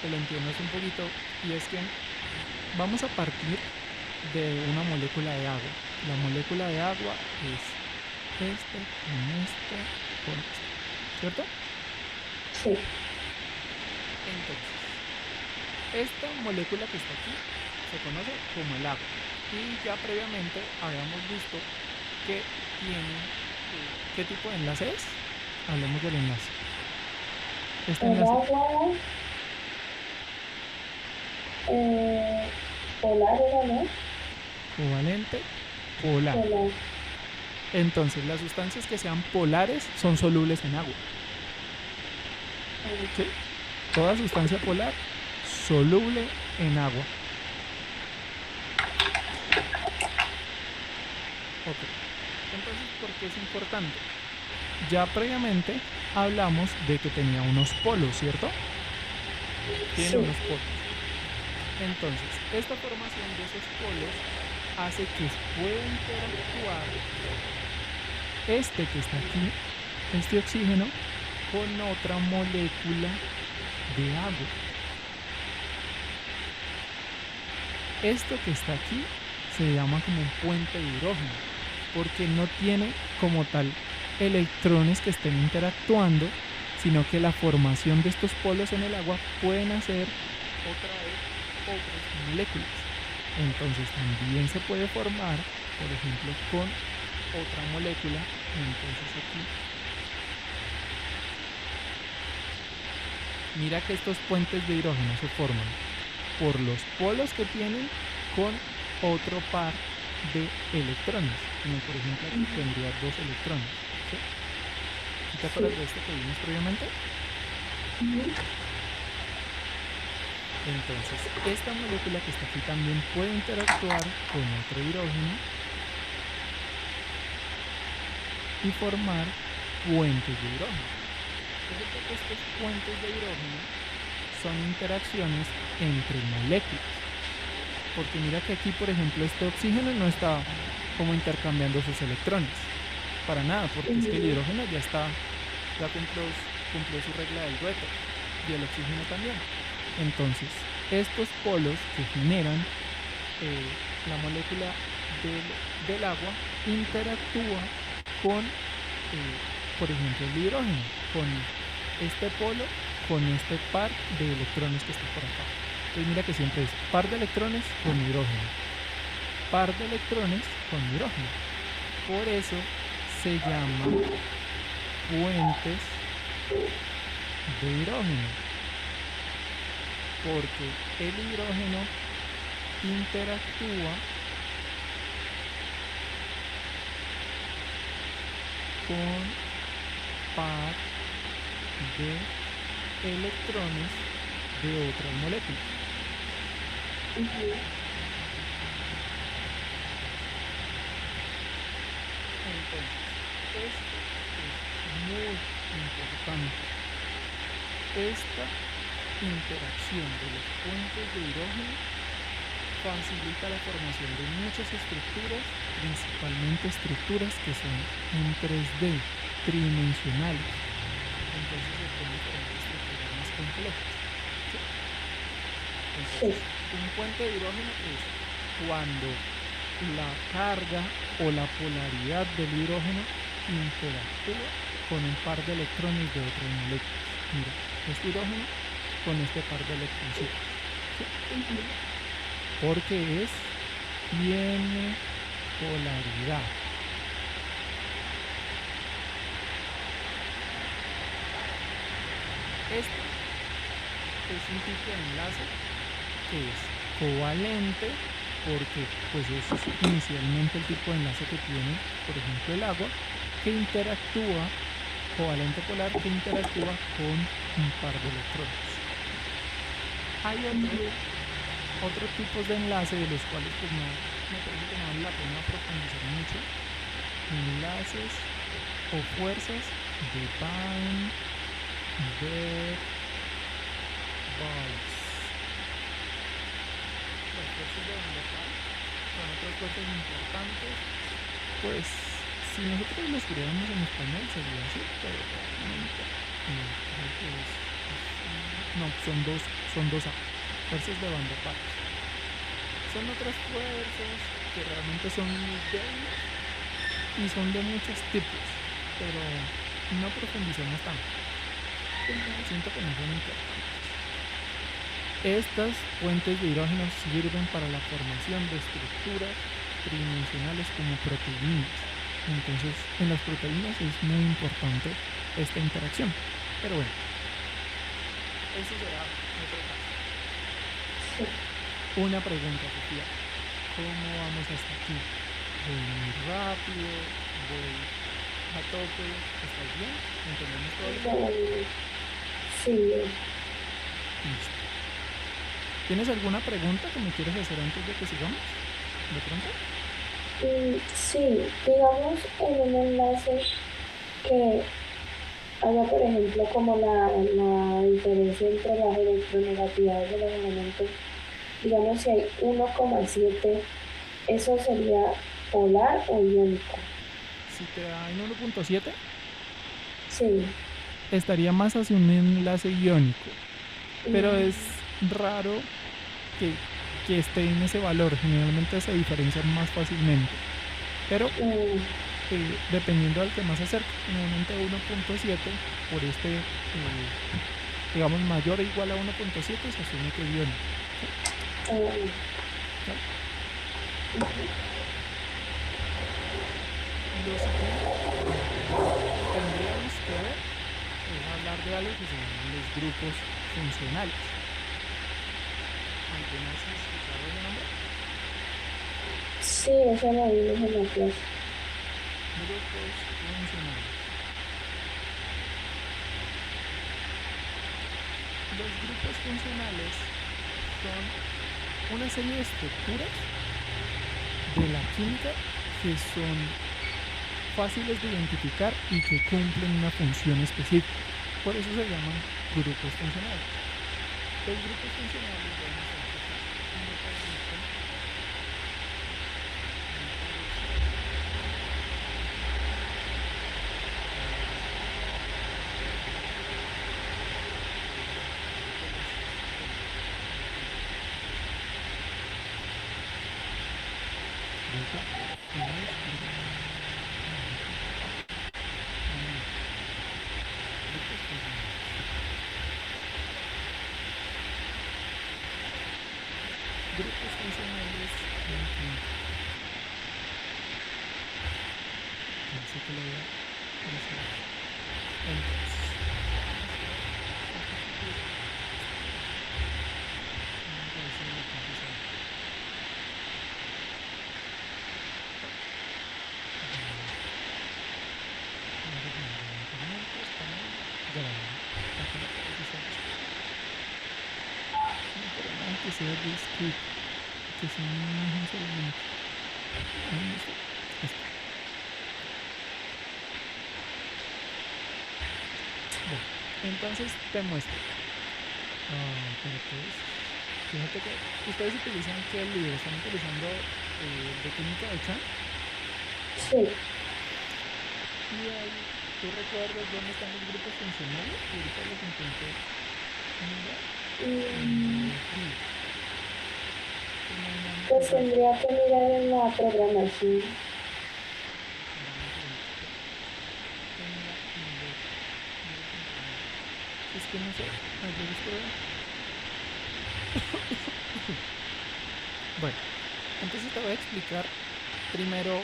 lo entiendas un poquito, y es que vamos a partir de una molécula de agua. La molécula de agua es este, con este, con este, ¿cierto? Sí. Entonces, esta molécula que está aquí se conoce como el agua, y ya previamente habíamos visto que tiene, ¿qué tipo de enlace es? Hablemos del enlace. Este El enlace agua polar era, ¿no? covalente polar. Polar. Entonces, las sustancias que sean polares son solubles en agua. ¿Sí? Toda sustancia polar soluble en agua. Ok. Entonces, ¿por qué es importante? Ya previamente hablamos de que tenía unos polos, ¿cierto? Tiene Sí. unos polos. Entonces, esta formación de esos polos hace que pueda interactuar este que está aquí, este oxígeno, con otra molécula de agua. Esto que está aquí se llama como un puente de hidrógeno, porque no tiene como tal electrones que estén interactuando, sino que la formación de estos polos en el agua pueden hacer otra vez otras moléculas. Entonces también se puede formar, por ejemplo, con otra molécula. Entonces aquí, mira que estos puentes de hidrógeno se forman por los polos que tienen con otro par de electrones, como por ejemplo aquí tendría 2 electrones, ¿sí? ¿Te acuerdas de esto que vimos previamente? Entonces, esta molécula que está aquí también puede interactuar con otro hidrógeno y formar puentes de hidrógeno. Fíjate que estos puentes de hidrógeno son interacciones entre moléculas. Porque mira que aquí, por ejemplo, este oxígeno no está como intercambiando sus electrones. Para nada, porque es que el hidrógeno ya cumplió su regla del dueto, y el oxígeno también. Entonces, estos polos que generan la molécula del agua interactúa con, por ejemplo, el hidrógeno, con este polo, con este par de electrones que está por acá. Entonces mira que siempre es par de electrones con hidrógeno, par de electrones con hidrógeno. Por eso se llaman puentes de hidrógeno, porque el hidrógeno interactúa con par de electrones de otras moléculas. Entonces, esto es muy importante. Esta interacción de los puentes de hidrógeno facilita la formación de muchas estructuras, principalmente estructuras que son en 3D, tridimensionales. Entonces se pueden formar estructuras más complejas. ¿Sí? Entonces, un puente de hidrógeno es cuando la carga o la polaridad del hidrógeno interactúa con un par de electrones de otras moléculas. Mira, este hidrógeno con este par de electrones. ¿Sí? Porque tiene polaridad. Este es un tipo de enlace que es covalente porque pues es inicialmente el tipo de enlace que tiene, por ejemplo, el agua, que interactúa, covalente polar, que interactúa con un par de electrones. Hay otros tipos de enlace de los cuales pues no me parece que no vale la pena profundizar mucho. Enlaces o fuerzas de Van der Waals. Las fuerzas de Van der Waals son otras fuerzas importantes. Pues si nosotros lo escribiéramos en español sería así, pero realmente creo que no, son dos A. Fuerzas de Van der Waals. Son otras fuerzas que realmente son muy débiles y son de muchos tipos, pero no profundicemos tanto. Siento que no son importantes. Estas fuentes de hidrógeno sirven para la formación de estructuras tridimensionales como proteínas. Entonces, en las proteínas es muy importante esta interacción. Pero bueno, eso será otro caso. Sí. Una pregunta, Sofía. ¿Cómo vamos hasta aquí? ¿Voy muy rápido? ¿Voy a tope? ¿Estás bien? ¿Entendemos todo eso? Sí. Listo. ¿Tienes alguna pregunta que me quieres hacer antes de que sigamos? ¿De pronto? Sí, digamos en un enlace que haya, por ejemplo, como la diferencia entre las electronegatividades de los elementos, digamos si hay 1,7, ¿eso sería polar o iónico? Si te da en 1.7, Sí. estaría más hacia un enlace iónico, pero es raro que esté en ese valor. Generalmente se diferencian más fácilmente, pero dependiendo del que más se acerque, generalmente 1.7 por este, digamos, mayor o igual a 1.7 se asume que es iónico. Lo siguiente tendríamos que ver es hablar de algo que se llaman los grupos funcionales. ¿Alguna vez has escuchado ese nombre? Sí, eso lo vimos en la clase. Grupos funcionales. Los grupos funcionales son una serie de estructuras de la química que son fáciles de identificar y que cumplen una función específica. Por eso se llaman grupos funcionales. Los grupos funcionales deben ser un grupo de grupos funcionales en química. Pensé que lo había visto. Entonces, que sea discrete, que sea un solo elemento. Bueno, entonces te muestro. Pero pues, fíjate que ustedes utilizan qué libro, están utilizando de química de Chan. Sí. Y ahí, ¿tú recuerdas dónde están los grupos funcionales? Y ahorita los intenté mirar. Pues tendría que mirar en la programación. Es que no sé, ayer estuve. Bueno, entonces te voy a explicar primero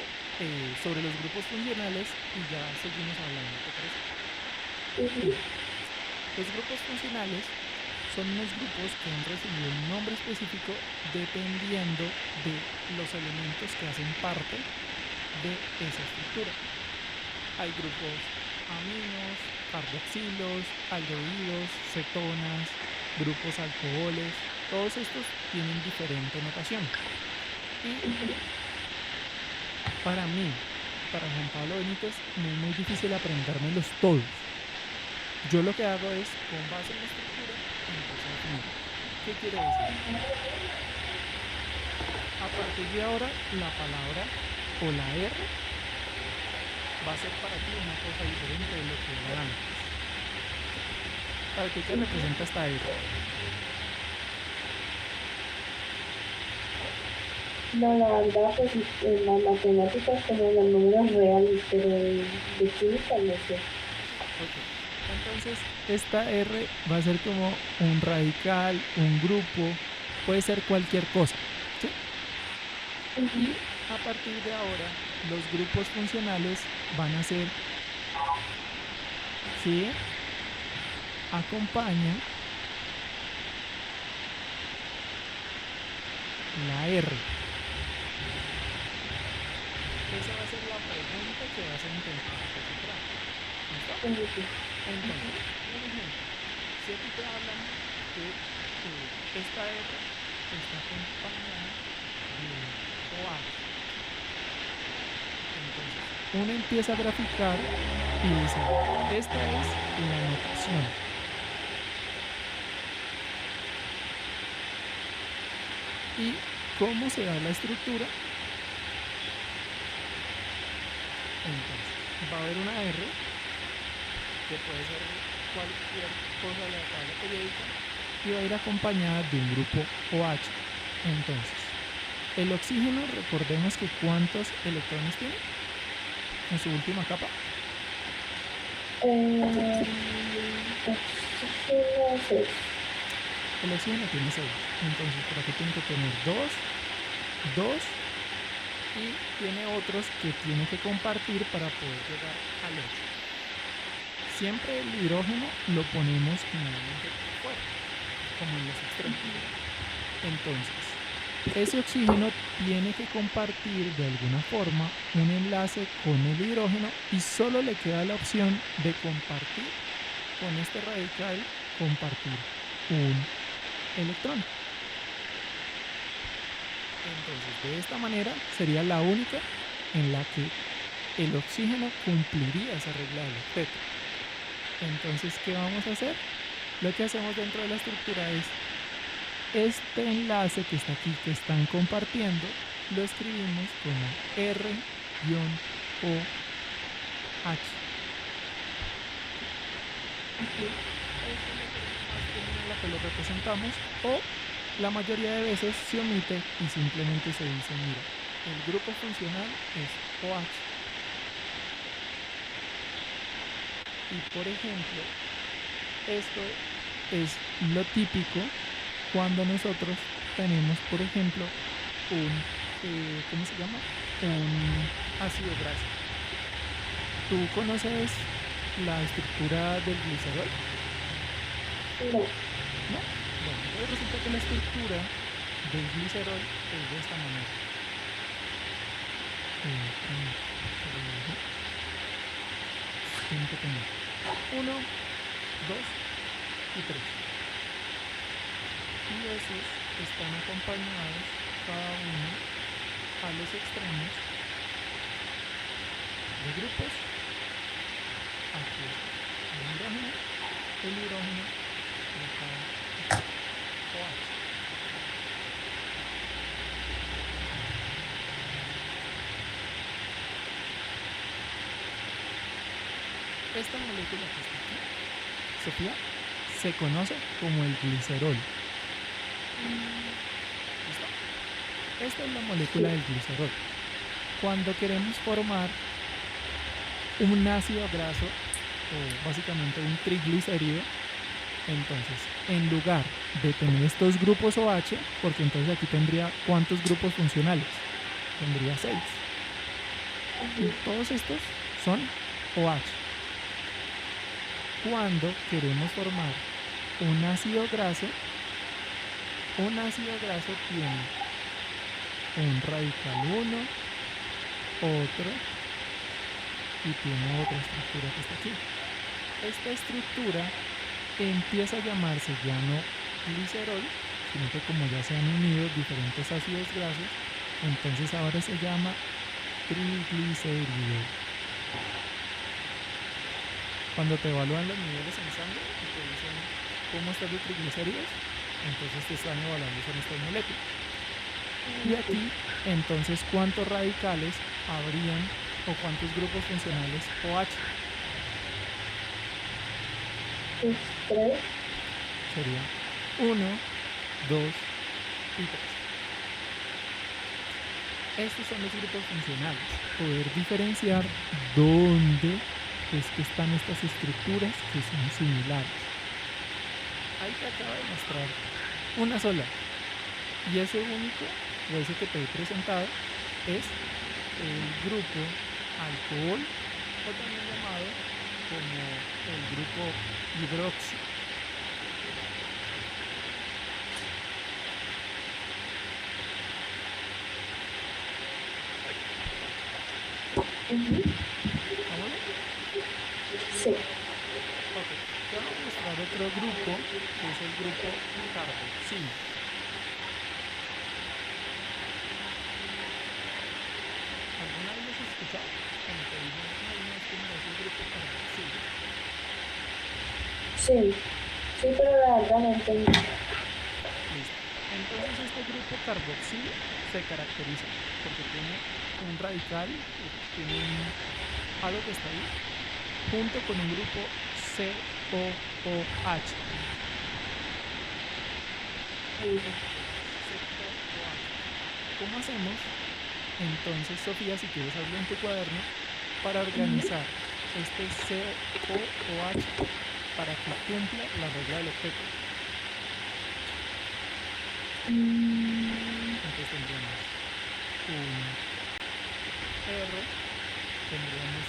sobre los grupos funcionales y ya seguimos hablando, ¿te parece? Los grupos funcionales son unos grupos que han recibido un nombre específico dependiendo de los elementos que hacen parte de esa estructura. Hay grupos aminos, carboxilos, aldehídos, cetonas, grupos alcoholes. Todos estos tienen diferente notación. Y para mí, para Juan Pablo Benítez, no es muy difícil aprendérmelos todos. Yo lo que hago es, con base en la estructura, empezar a definir. ¿Qué quiere decir? A partir de ahora, la palabra o la R va a ser para ti una cosa diferente de lo que era antes. ¿Para qué representa esta R? No, la verdad, pues en las matemáticas como en los números reales, pero de química no sé. Ok. Entonces, esta R va a ser como un radical, un grupo, puede ser cualquier cosa. ¿Sí? Y a partir de ahora, los grupos funcionales van a ser que acompaña la R. Esa va a ser la pregunta que vas a intentar descifrar. ¿Listo? Entonces, por ejemplo, si aquí te hablan que esta R está acompañada de OH, entonces uno empieza a graficar y dice, esta es la notación. ¿Y cómo se da la estructura? Entonces, va a haber una R, que puede ser cualquier cosa de la tabla periódica, y va a ir acompañada de un grupo OH. Entonces, el oxígeno, recordemos que ¿cuántos electrones tiene en su última capa? El oxígeno tiene 6. Entonces, por aquí tiene que tener 2, y tiene otros que tiene que compartir para poder llegar al 8. Siempre el hidrógeno lo ponemos generalmente por fuera, como en los extremos. Entonces, ese oxígeno tiene que compartir de alguna forma un enlace con el hidrógeno y solo le queda la opción de compartir con este radical, compartir un electrón. Entonces, de esta manera sería la única en la que el oxígeno cumpliría esa regla del octeto. Entonces, ¿qué vamos a hacer? Lo que hacemos dentro de la estructura es este enlace que está aquí, que están compartiendo, lo escribimos como R-OH. La que lo representamos, o la mayoría de veces se omite y simplemente se dice, mira, el grupo funcional es OH. Y por ejemplo, esto es lo típico cuando nosotros tenemos, por ejemplo, ¿cómo se llama? Un ácido gráfico. ¿Tú conoces la estructura del glicerol? No. ¿No? Bueno, entonces resulta que la estructura del glicerol es de esta manera. Tiene que tener 1, 2 y 3. Y esos están acompañados cada uno a los extremos de grupos. Aquí está el hidrógeno de cada OH. Esta molécula que está aquí, Sofía, se conoce como el glicerol. ¿Listo? Esta es la molécula del glicerol. Cuando queremos formar un ácido graso, o básicamente un triglicérido, entonces, en lugar de tener estos grupos OH, porque entonces aquí tendría ¿cuántos grupos funcionales? Tendría 6. Y todos estos son OH. cuando queremos formar un ácido graso tiene un radical 1, otro, y tiene otra estructura que está aquí. Esta estructura empieza a llamarse ya no glicerol, sino que como ya se han unido diferentes ácidos grasos, entonces ahora se llama triglicérido. Cuando te evalúan los niveles en sangre y te dicen cómo estás de triglicéridos, entonces te están evaluando son estas moléculas. Y aquí, entonces, ¿cuántos radicales habrían o cuántos grupos funcionales OH? Pues 3. Sería 1, 2 y 3. Estos son los grupos funcionales. Poder diferenciar dónde es que están estas estructuras que son similares. Ahí te acabo de mostrar una sola. Y ese único, o ese que te he presentado, es el grupo alcohol, o también llamado como el grupo hidroxi. ¿Vamos? Sí. Ok, te voy a mostrar otro grupo, que es el grupo carboxilo. ¿Alguna vez los has escuchado? Cuando te dicen, no, es que mira, es el grupo carboxilo. Sí, sí, pero la verdad no entendí. Listo. Entonces este grupo carboxilo se caracteriza porque tiene un radical, tiene algo que está ahí, junto con un grupo COOH. ¿Cómo hacemos? Entonces, Sofía, si quieres hazlo en tu cuaderno para organizar este COOH para que cumpla la regla del octeto. Entonces tendríamos un R, tendríamos,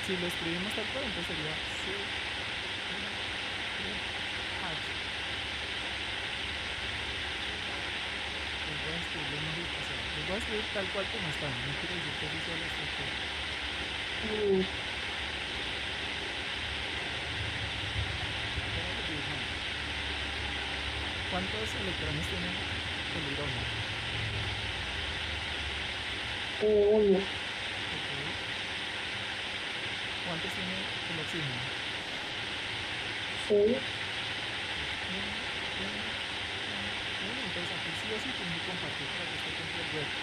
si lo escribimos tal cual, entonces sería COOH. Les voy a escribirlo más despaciado. Les voy a escribir tal cual como están, no quiere decir que así sea la estructura. ¿Cuántos electrones tiene el hidrógeno? 1. Okay. ¿Cuántos tiene el oxígeno? 6. Entonces aquí sí o sí tiene que compartir para que esté contra el hueco.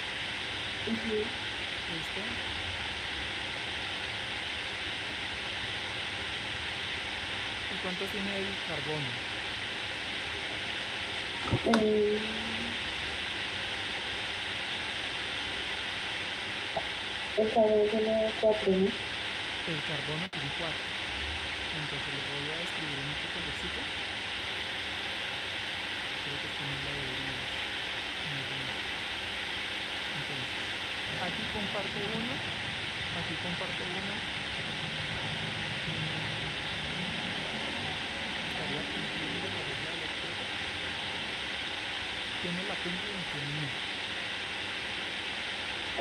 ¿Listo? ¿Y cuántos tiene el carbono? El carbono tiene 4, ¿no? El carbono tiene 4. Entonces lo voy a escribir en este colorcito. Creo que esta no es la debería. Entonces, aquí comparte 1, aquí comparte 1. Estaría cumpliendo la regla del octeto. ¿Quién no la cumple y quién no?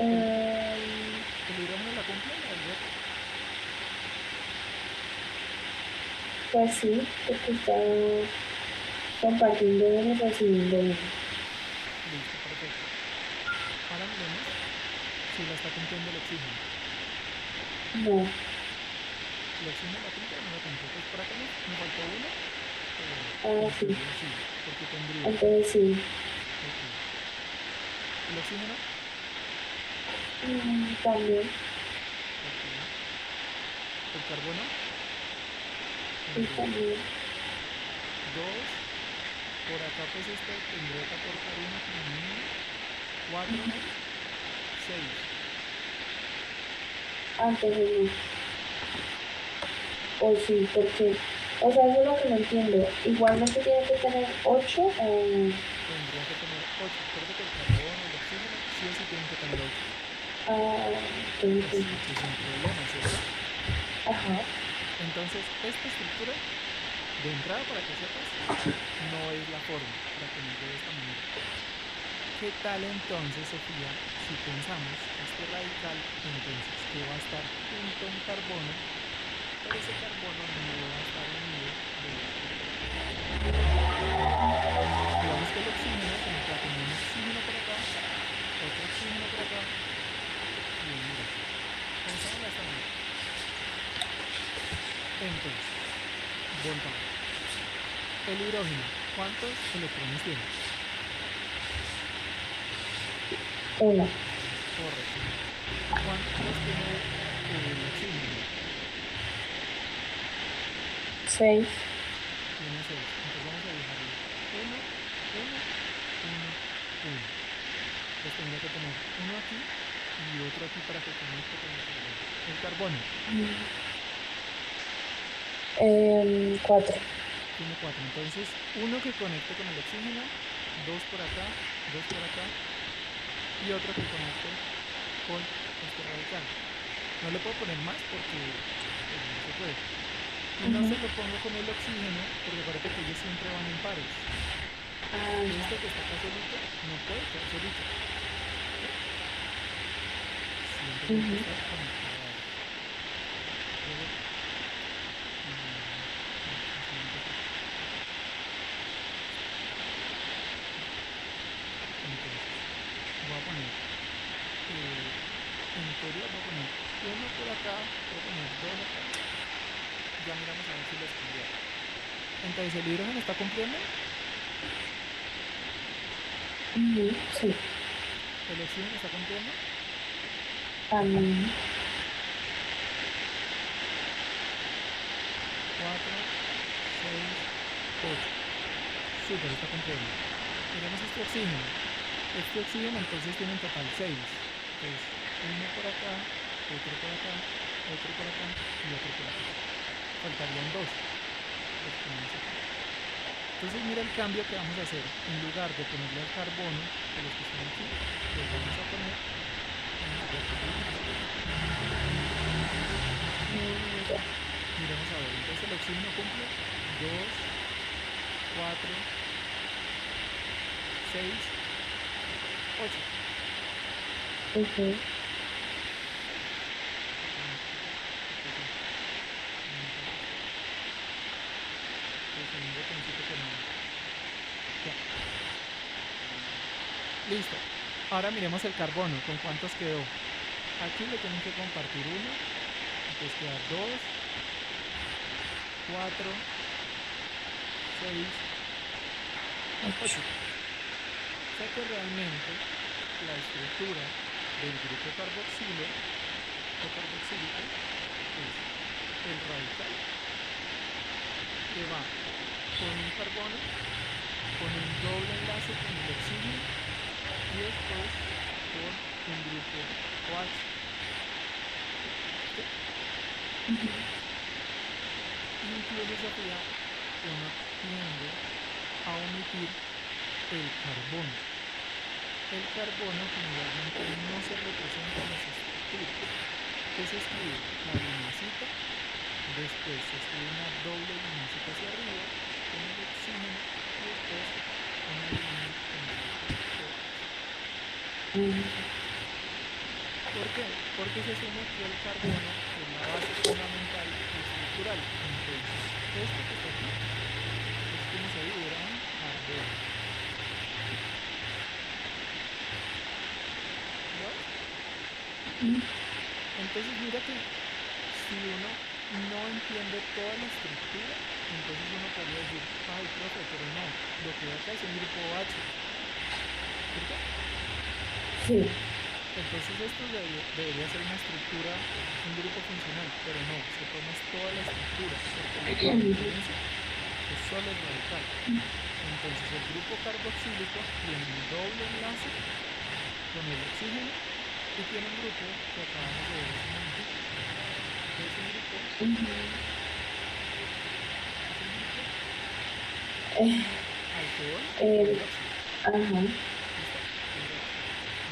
¿El hidrógeno la cumple la del hueco? Pues sí, porque está compartiendo uno y recibiendo uno. Listo, perfecto. Ahora miremos si la está cumpliendo el oxígeno. No. ¿El oxígeno la cumple o no la cumple? Pues por acá me faltó uno. Sí. Sí, porque tendría. Entonces sí. Okay. ¿El oxígeno? También. Okay. ¿El carbono? Sí, también. 2. Por acá pues este tendría que aportar 1 como 4, 6. Entonces no. O sí, porque, o sea, eso es lo que no entiendo. Igualmente tiene que tener 8 o... Tendría que tener 8. Recuerda que el carbono, el oxígeno, sí o sí tienen que tener 8. entonces... Es sin problema, ¿cierto? Ajá. Entonces, esta estructura, de entrada para que sepas, no es la forma, para que nos dé de esta manera. ¿Qué tal entonces, Sofía, si pensamos que este radical, entonces, que va a estar junto a un carbono, pero ese carbono no va a estar unido de esta manera? Digamos que el oxígeno se nos va a tener un oxígeno por acá, otro oxígeno por acá y un hidrógeno. Pensamos de esta manera. Entonces, volvamos. El hidrógeno, ¿cuántos electrones tiene? 1, Correcto. ¿Cuántos tiene el oxígeno? 6. Tiene 6. Entonces vamos a dibujarlo. 1, 1, 1, 1. Entonces tendría que tener uno aquí y otro aquí para que conecte con el carbono. El carbono 4. tiene 4. Entonces, uno que conecte con el oxígeno, 2 por acá, 2 por acá y otro que conecte con este radical. No le puedo poner más porque no se puede. Y no se lo pongo con el oxígeno porque parece que ellos siempre van en pares. Este que está acá solito no puede estar solito. Siempre tiene que estar conectado a algo. Luego, entonces, voy a poner, en teoría voy a poner uno por acá, voy a poner 2 acá. Ya miramos a ver si los cambiaron. Entonces, ¿el hidrógeno está cumpliendo? Sí. ¿El oxígeno está cumpliendo? También. 4, 6, 8. Súper, está cumpliendo. Miremos este oxígeno. Este oxígeno entonces tiene en total 6. Entonces, uno por acá, otro por acá, otro por acá y otro por acá. Faltarían 2. Los ponemos aquí. Entonces mira el cambio que vamos a hacer. En lugar de ponerle al carbono, de los que están aquí, los vamos a poner en el miremos a ver. Entonces el oxígeno cumple 2, 4, 6, 8. Listo. Ahora miremos el carbono. ¿Con cuántos quedó? Aquí le tienen que compartir uno. Entonces queda 2, 4, 6, 8. O sea que realmente la estructura del grupo carboxilo o carboxílico es el radical que va con un carbono, con un doble enlace con el oxígeno y después con un grupo OH. ¿Sí? Incluso, Sofía, uno tiende a omitir el carbono. El carbono generalmente no se representa en las estructuras. ¿Qué se escribe? La lineacita, después se escribe una doble lineacita hacia arriba con el oxígeno y después una línea con el grupo OH. ¿Por qué? Porque se asume que el carbono es la base fundamental y estructural. Entonces, esto que está aquí es como se libera en carbono. ¿No? Entonces mira que si uno no entiende toda la estructura, entonces uno podría decir, ay profe, pero no, lo que hay acá es un grupo OH. ¿Cierto? Sí. Entonces esto debería ser una estructura, un grupo funcional, pero no, se toma toda la estructura, porque la diferencia es solo el radical. Entonces el grupo carboxílico tiene un doble enlace con el oxígeno y tiene un grupo que acabamos de ver hace un momentito. ¿Qué es un grupo? Alcohol o hidróxido. ¿Listo?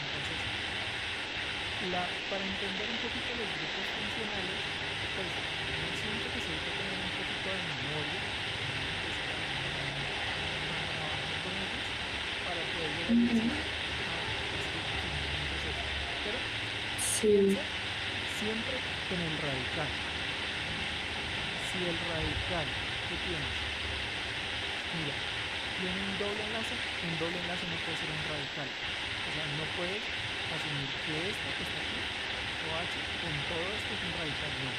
Entonces, para entender un poquito los grupos funcionales, pues no siento que se Ujú. ¿sí? Es que finalmente es eso. Pero Sí. piensa siempre en el radical. Si el radical que tienes, mira, tiene un doble enlace no puede ser un radical. O sea, no puedes asumir que esto que está aquí, o H, con todo esto es un radical. No.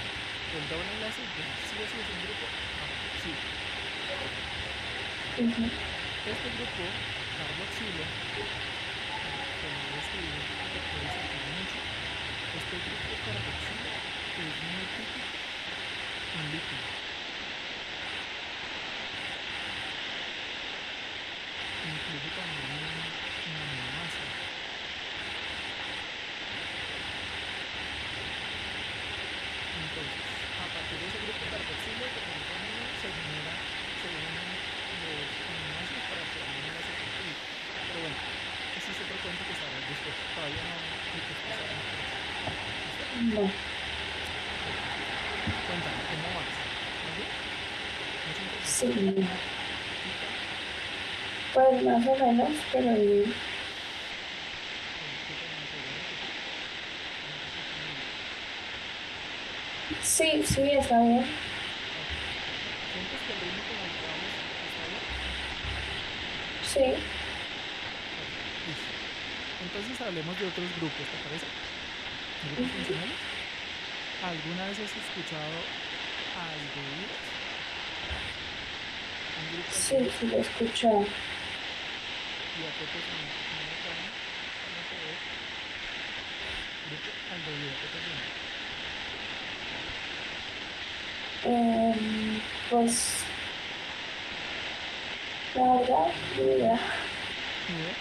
El doble enlace ya sí o sí es un grupo carboxilo. Ujú. Este grupo carboxilo, te lo voy a escribir aquí que te puede servir mucho. Este grupo carboxilo es muy típico en lípidos, incluso también en aminoácidos. Entonces, a partir de ese grupo carboxilo que te grupo amino se unen los aminoácidos para formar un enlace peptídico. Pero bueno, ese es otro cuento que sabrás después. Todavía no hay que esforzarnos por eso. ¿Listo? No. Ok, cuéntame, ¿cómo vas? ¿Vas bien? ¿Mucha información? Sí. ¿Poquita? Pues más o menos, pero bien. ¿Qué tal? ¿Segura de que sí? ¿No te estoy confundiendo? Sí, sí, está bien. Ok. ¿Sientes que el ritmo con el que vamos está bien? Sí. Ok, listo. Entonces hablemos de otros grupos, ¿te parece? ¿Grupos Ujú. funcionales? ¿Alguna vez has escuchado aldehídos? ¿Un grupo Sí, aldehído? sí, lo he escuchado. ¿Y a qué te suena? Vamos a ver. Grupo aldehído, ¿a qué te suena? Pues, la verdad, ni idea. ¿Ni idea?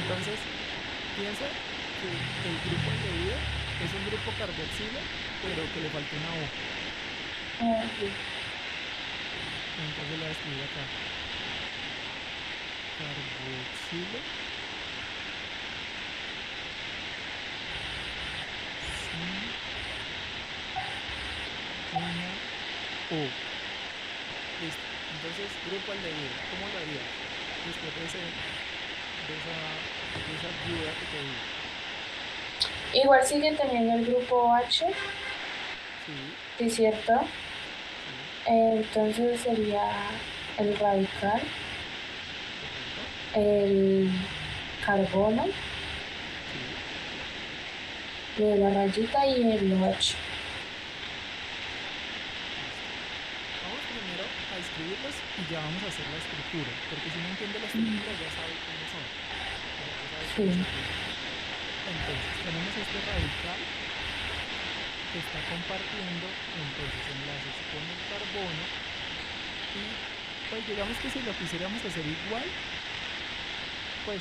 Entonces, piensa que el grupo aldehído es un grupo carboxilo, pero que le falta una O. Ah, Entonces lo voy a escribir acá. Carboxilo sin una O. Listo. Entonces, grupo aldehído. ¿Cómo lo harías? Después de esa ayuda que te di. igual sigue teniendo el grupo H, Sí, sí, cierto. sí, Entonces sería el radical, correcto. el carbono, Sí, lo de la rayita y el H. listo. Vamos primero a escribirlos y ya vamos a hacer la estructura. Porque si no entiende la estructura, ya sabe cómo son. O sea, ya sabe cómo Sí. se agrupan. Entonces, tenemos este radical que está compartiendo entonces enlaces con el carbono y pues digamos que si lo quisiéramos hacer igual, pues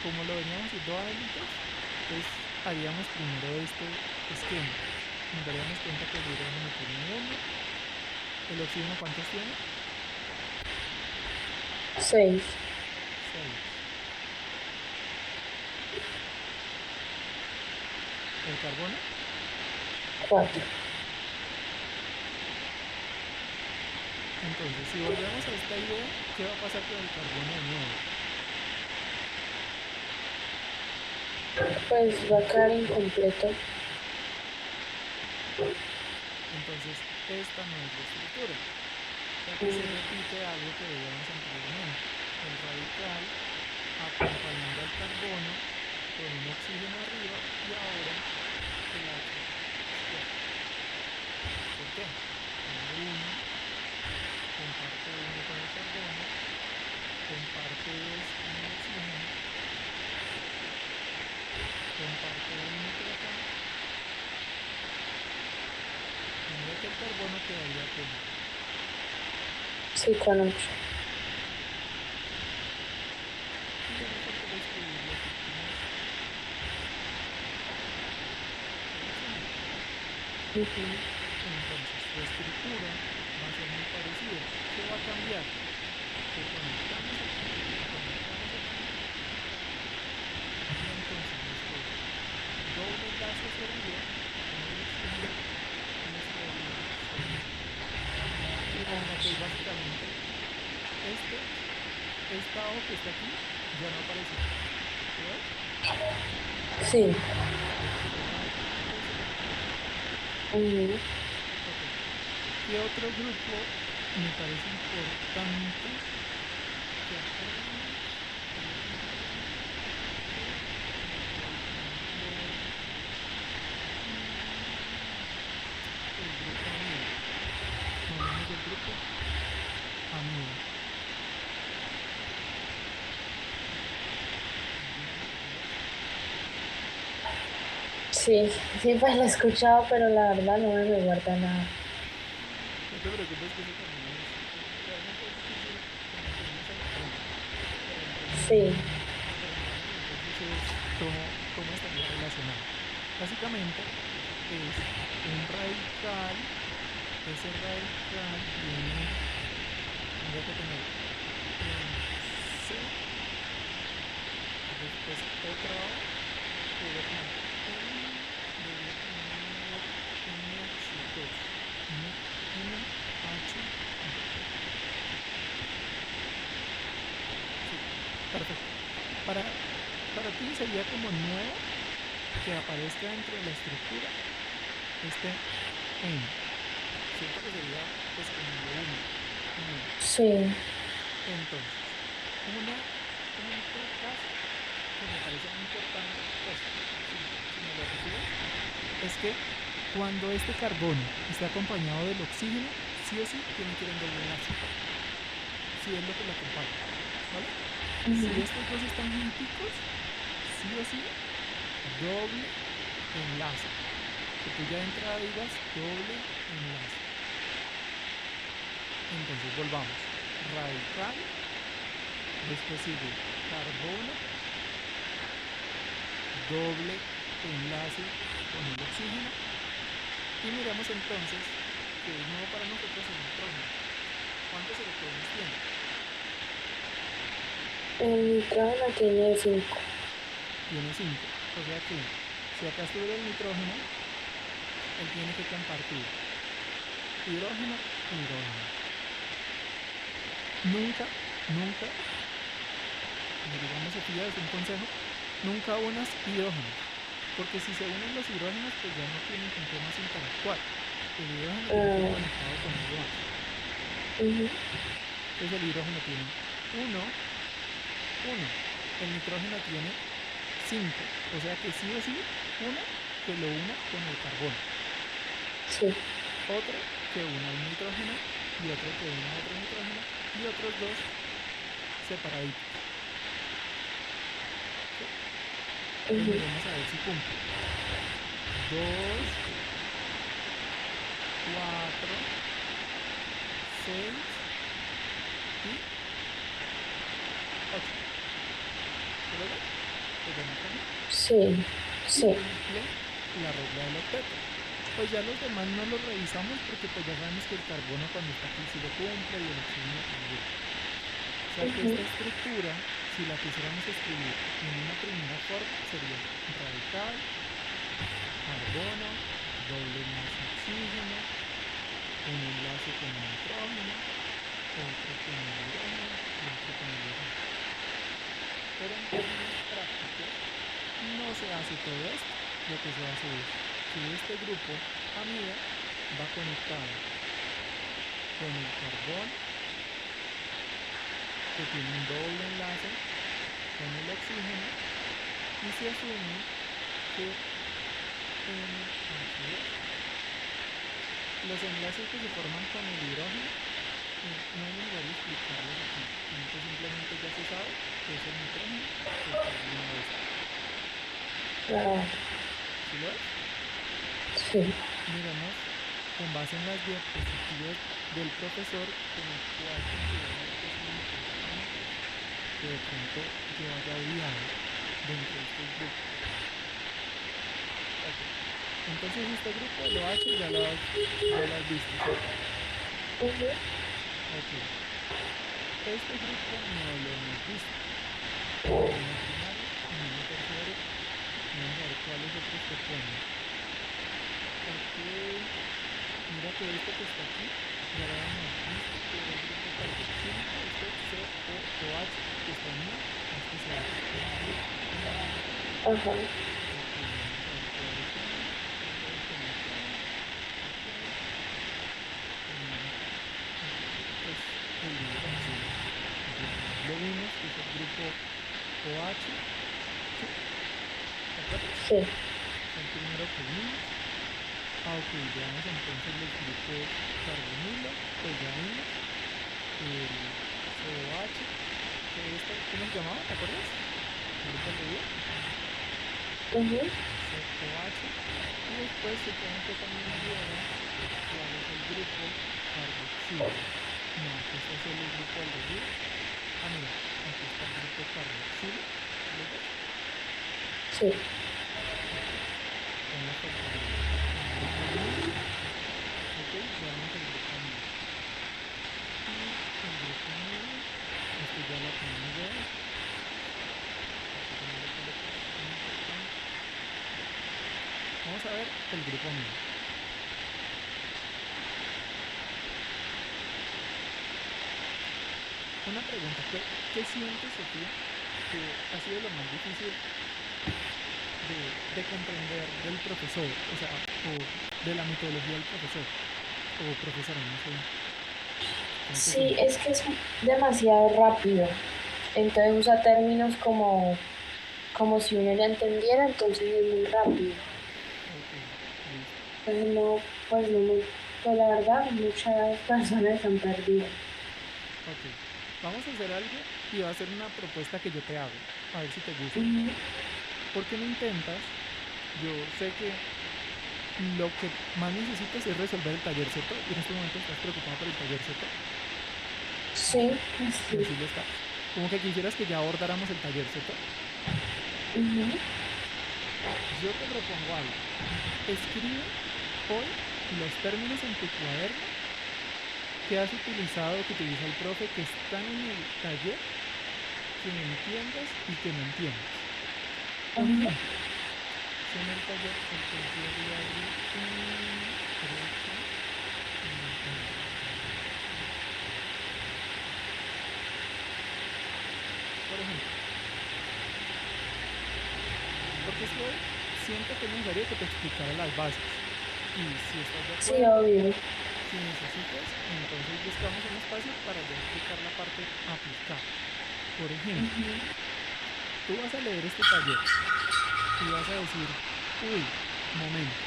como lo veníamos haciendo antes, entonces haríamos primero este esquema. Nos daríamos cuenta que el hidrógeno tiene uno, el oxígeno ¿cuántos tiene? 6. 6. El carbono, 4. entonces si volvemos a esta idea, ¿qué va a pasar con el carbono de nuevo? Pues va a quedar incompleto. Entonces esta no es la estructura. O sea, aquí se Mm. repite algo que veíamos anteriormente. El radical acompañando al carbono con un oxígeno arriba y ahora el H izquierdo. ¿Por qué? Tiene uno, comparte uno con el carbono, comparte 2 con el oxígeno, comparte uno por acá y mira que el carbono quedaría con. Sí, con 8. Y ya nos faltaría escribir los últimos del oxígeno. Entonces su estructura va a ser muy parecida. ¿Qué va a cambiar? Que conectamos aquí y entonces nuestro doble enlace hacia arriba con el oxígeno y nuestro doble hacia abajo. Entonces básicamente este, esta O que está aquí ya no apareció. ¿Sí ves? Sí. Eso es lo que te decía. Ujú. Ok. ¿Qué otro grupo me parece importante que aprendas? Por ejemplo, por ejemplo, mm, el grupo amida. Hablemos del grupo amida. ¿Alguna noción de esto? Sí, sí, pues lo he escuchado, pero la verdad no me recuerda nada. No te preocupes que eso también realmente es difícil como que uno se lo aprenda, Sí. pero miramos entonces es cómo estaría relacionado. Básicamente es un radical, ese radical tendría que tener en C, después otra O, debería tener debería tener NH2, NH2. Sí, perfecto. Para, para ti sería como nuevo que aparezca dentro de la estructura este N. Cierto que sería pues como lo único, nuevo. Sí. Entonces, una, un caso que me parece muy importante, pues si me lo refieres, es que cuando este carbono esté acompañado del oxígeno, sí o sí tiene que ir en doble enlace, si es lo que lo acompaña, ¿vale? Si Ujú. estos dos están junticos, sí o sí, doble enlace. Que tú ya de entrada digas doble enlace. Entonces volvamos. Radical, después sigue carbono, doble enlace con el oxígeno. Y miremos entonces, que es nuevo para nosotros el nitrógeno. ¿Cuántos electrones tiene? El nitrógeno tiene 5. Tiene 5. O sea que si acá estuviera el nitrógeno, él tiene que compartir hidrógeno, hidrógeno. Nunca, nunca, digamos Sofía, es un consejo, nunca unas hidrógenos. Porque si se unen los hidrógenos, pues ya no tienen con qué más interactuar. El hidrógeno tiene que ir Ah, conectado con algo más. ujú. Entonces el hidrógeno tiene uno, uno. El nitrógeno tiene 5. O sea que sí o sí, uno que lo una con el carbono. Sí. Otro que una un nitrógeno y otro que una otro nitrógeno y otros dos separaditos. ¿Sí? Entonces Ujú. miremos a ver si cumple. 2, 4, 6 y 8. ¿Sí lo ves? Los de nitrógeno. Sí. Y Sí. cumple la regla del octeto. Pues ya los demás no los revisamos porque pues ya sabemos que el carbono cuando está aquí sí lo cumple y el oxígeno también. O sea que Ujú. esta estructura, si la quisiéramos escribir en una primera forma, sería radical, carbono, doble enlace oxígeno, un enlace con el nitrógeno, otro con el hidrógeno y otro con el hidrógeno. Pero en términos prácticos, no se hace todo esto. Lo que se hace es que este grupo amida va conectado con el carbono, que tiene un doble enlace con el oxígeno, y se asume que NH2, los enlaces que se forman con el hidrógeno, no es necesario explicarlos aquí, sino que simplemente ya se sabe que es el nitrógeno el que va unido a este. Ah, ¿Sí lo es? sí. Miremos con base en las diapositivas del profesor con el cual consideramos que es muy importante que de pronto yo haya obviado dentro de estos grupos. Ok, entonces este grupo, el OH, ya lo has visto, ¿cierto? Ujú. Ok, este grupo no lo hemos visto, ni en primaria ni en tercero. Miramos a ver cuáles otros te ponen. Ok, mira que este que está aquí, ya lo habíamos visto, que era el grupo carboxílico, este COOH que está unido a este CH. Ajá. Ok, vamos a ver cuáles son. Conectados. Ok. Tenemos, pues, el hidroxilo. Ya lo vimos, que es el grupo OH, ¿sí? ¿De acuerdo? Sí. Fue el primero que vimos. Ah, ok, veamos entonces los grupos carbonilo, pues ya vimos. El COH, que este, ¿cómo se llamaba? ¿Te acuerdas? Grupo aldehido, Ujú. COH. Y después supongo que también vieron cuál es el grupo carboxilo. No, aquí está solo el grupo aldehído. Ah, mira, aquí está el grupo carboxilo. ¿Sí los ves? Sí. Ok. ¿Qué nos faltaría? El grupo amino. Ok, veamos el grupo amino. Y el grupo amino, este ya lo acabamos de ver. Aquí que no lo coloques tan importante. Vamos a ver el grupo amino. Una pregunta, ¿qué sientes, Sofía, que ha sido lo más difícil de comprender del profesor? O sea, o de la metodología del profesor, o profesora, no sé, ¿cómo te Sí, sientes? es que es demasiado rápido. Entonces usa términos como si uno ya entendiera, entonces es muy rápido. Ok, listo. Entonces no, pues no me, pues la verdad muchas personas están perdidas. Ok, vamos a hacer algo y va a ser una propuesta que yo te hago, a ver si te gusta. Ujú. ¿Por qué no intentas? Yo sé que lo que más necesitas es resolver el taller, ¿cierto? Y en este momento estás preocupado por el taller, ¿cierto? Sí, Y sí. así lo estás. Como que quisieras que ya abordáramos el taller, ¿cierto? Ujú. Yo te propongo algo. Escribe hoy los términos en tu cuaderno que has utilizado, que utiliza el profe, que están en el taller, que entiendas y que no entiendas. Un Ajá. ejemplo, si en el taller el taller de agresión, creo que, a ver, por ejemplo, porque es que hoy siento que es necesario que te explicara las bases. Y si estás de Sí, acuerdo, obvio. si necesitas, entonces buscamos un espacio para ya explicar la parte aplicada. Por ejemplo, Ujú. tú vas a leer este taller y vas a decir, uy, momento,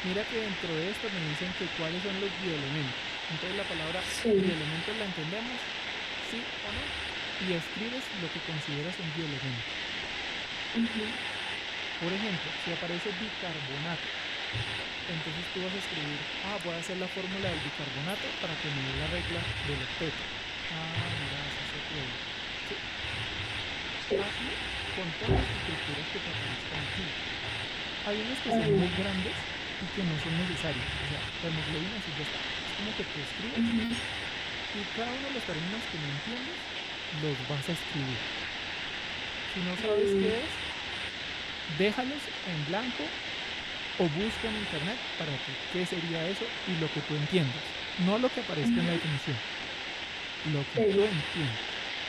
mira que dentro de esto me dicen que cuáles son los bioelementos. Entonces la palabra Sí. bioelementos la entendemos, sí o no, y escribes lo que consideras un bioelemento. Ujú. Por ejemplo, si aparece bicarbonato, entonces tú vas a escribir, voy a hacer la fórmula del bicarbonato para que me dé la regla del octeto. Ah, mira, así se puede. ¿Sí? Sí. Hazlo con todas las estructuras que te aparezcan aquí. Hay unas que son muy Ajá. grandes y que no son necesarias. O sea, la hemoglobina así ya está. Es como que tú escribes Ujú. y cada uno de los términos que no entiendes los vas a escribir. Si no sabes Mm. qué es, déjalos en blanco o busca en internet para ti qué sería eso y lo que tú entiendas. No lo que aparezca en la definición, lo que Sí. tú entiendas.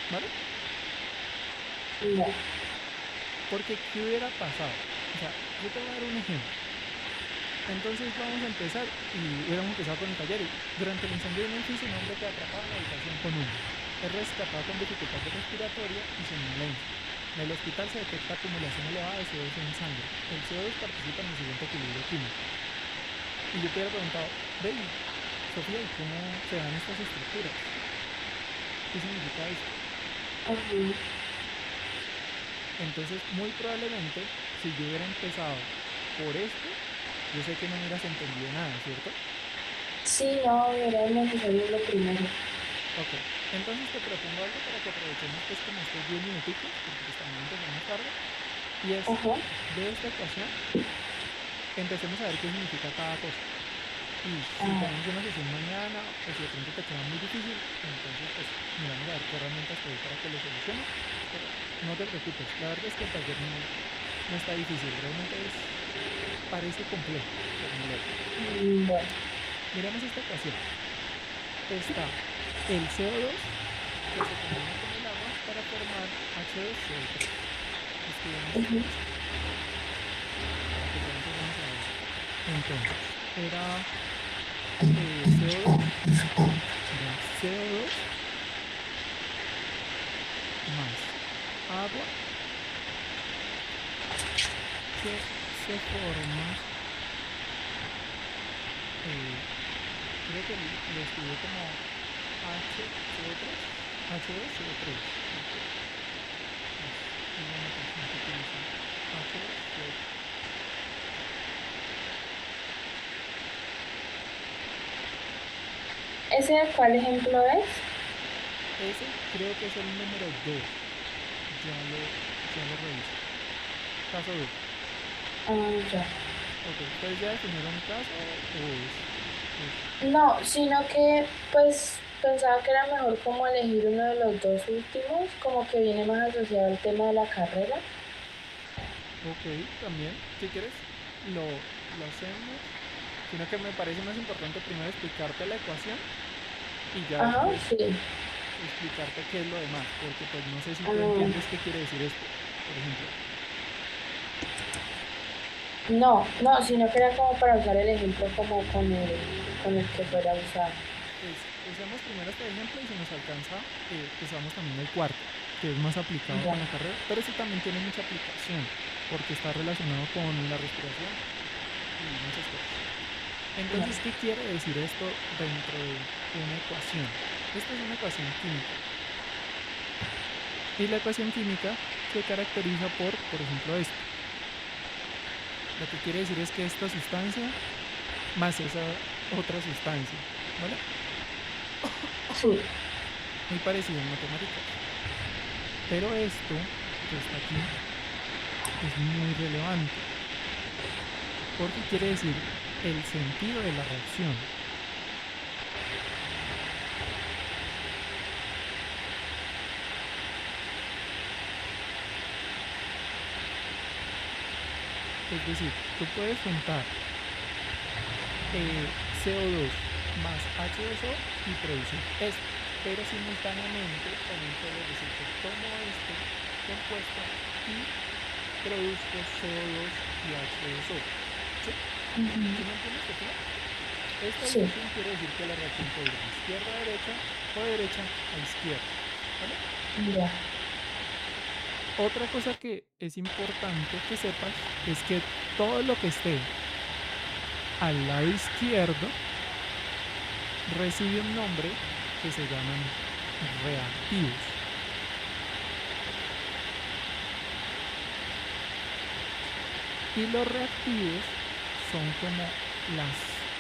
¿Vale? Ya. Porque ¿qué hubiera pasado? O sea, yo te voy a dar un ejemplo. Entonces vamos a empezar y hubiéramos empezado con el taller. Durante el incendio de un edificio, un hombre queda atrapado en la habitación con humo. Es rescatado con dificultad respiratoria y somnolencia. En el hospital se detecta acumulación elevada de CO2 en sangre. El CO2 participa en el siguiente equilibrio químico. Y yo te hubiera preguntado, ve, Sofía, ¿y cómo se dan estas estructuras? ¿Qué significa esto? Ajá. Entonces, muy probablemente, si yo hubiera empezado por esto, yo sé que no me hubieras entendido nada, ¿cierto? Sí, no, era necesario lo primero. Ok, entonces te propongo algo para que aprovechemos pues como estos 10 minuticos, porque pues también empezamos tarde, y es, Ajá. de esta ecuación, empecemos a ver qué significa cada cosa. Y si Ah, tenemos una sesión mañana, o si de pronto te queda muy difícil, entonces pues miramos a ver qué herramientas te doy para que lo soluciones, pero no te preocupes, la verdad es que el taller no está difícil, realmente parece complejo, pero no lo es. bueno. Miremos esta ecuación. Está el CO2 que se combina con el agua para formar H2CO3. Escribamos todo Ujú. esto para que ya empecemos a ver. Entonces, era CO2, era CO2 más agua que se forma, eh, creo que lo escribió como HCO3, H2CO3, creo que es la notación que utiliza, H2CO3. ¿Ese cuál ejemplo es? Ese creo que es el número 2, ya lo reviso. Caso 2. Ah, ya. Ok, ¿ustedes ya definieron un caso o es No, sino que pues pensaba que era mejor como elegir uno de los dos últimos, como que viene más asociado al tema de la carrera. ok, también, si quieres, lo hacemos, sino que me parece más importante primero explicarte la ecuación y ya Ajá, después sí. explicarte qué es lo demás, porque pues no sé si tú entiendes Ah, qué quiere decir esto, por ejemplo. no, no, sino que era como para usar el ejemplo como con el que fuera a usar. Pues usemos primero este ejemplo y si nos alcanza, usamos también el cuarto, que es más aplicado Ya, con la carrera, pero este también tiene mucha aplicación, porque está relacionado con la respiración y muchas cosas. Entonces, ya. ¿qué quiere decir esto dentro de una ecuación? Esta es una ecuación química. Y la ecuación química se caracteriza por ejemplo, esto. Lo que quiere decir es que esta sustancia más esa otra sustancia, ¿vale? Sí. Muy parecido en matemáticas. Pero esto que está aquí es muy relevante porque quiere decir el sentido de la reacción. Es decir, tú puedes juntar CO2 más H2O y producir esto. Pero simultáneamente también puedes decir que tomo este compuesto y produzco CO2 y H2O. ¿Sí? ¿Sí Ujú. me entiendes, Sofía? Esta Sí. dirección quiere decir que la reacción puede ir de izquierda a derecha o de derecha a izquierda. ¿Vale? Ya. Otra cosa que es importante que sepas es que todo lo que esté al lado izquierdo recibe un nombre que se llaman reactivos. Y los reactivos son como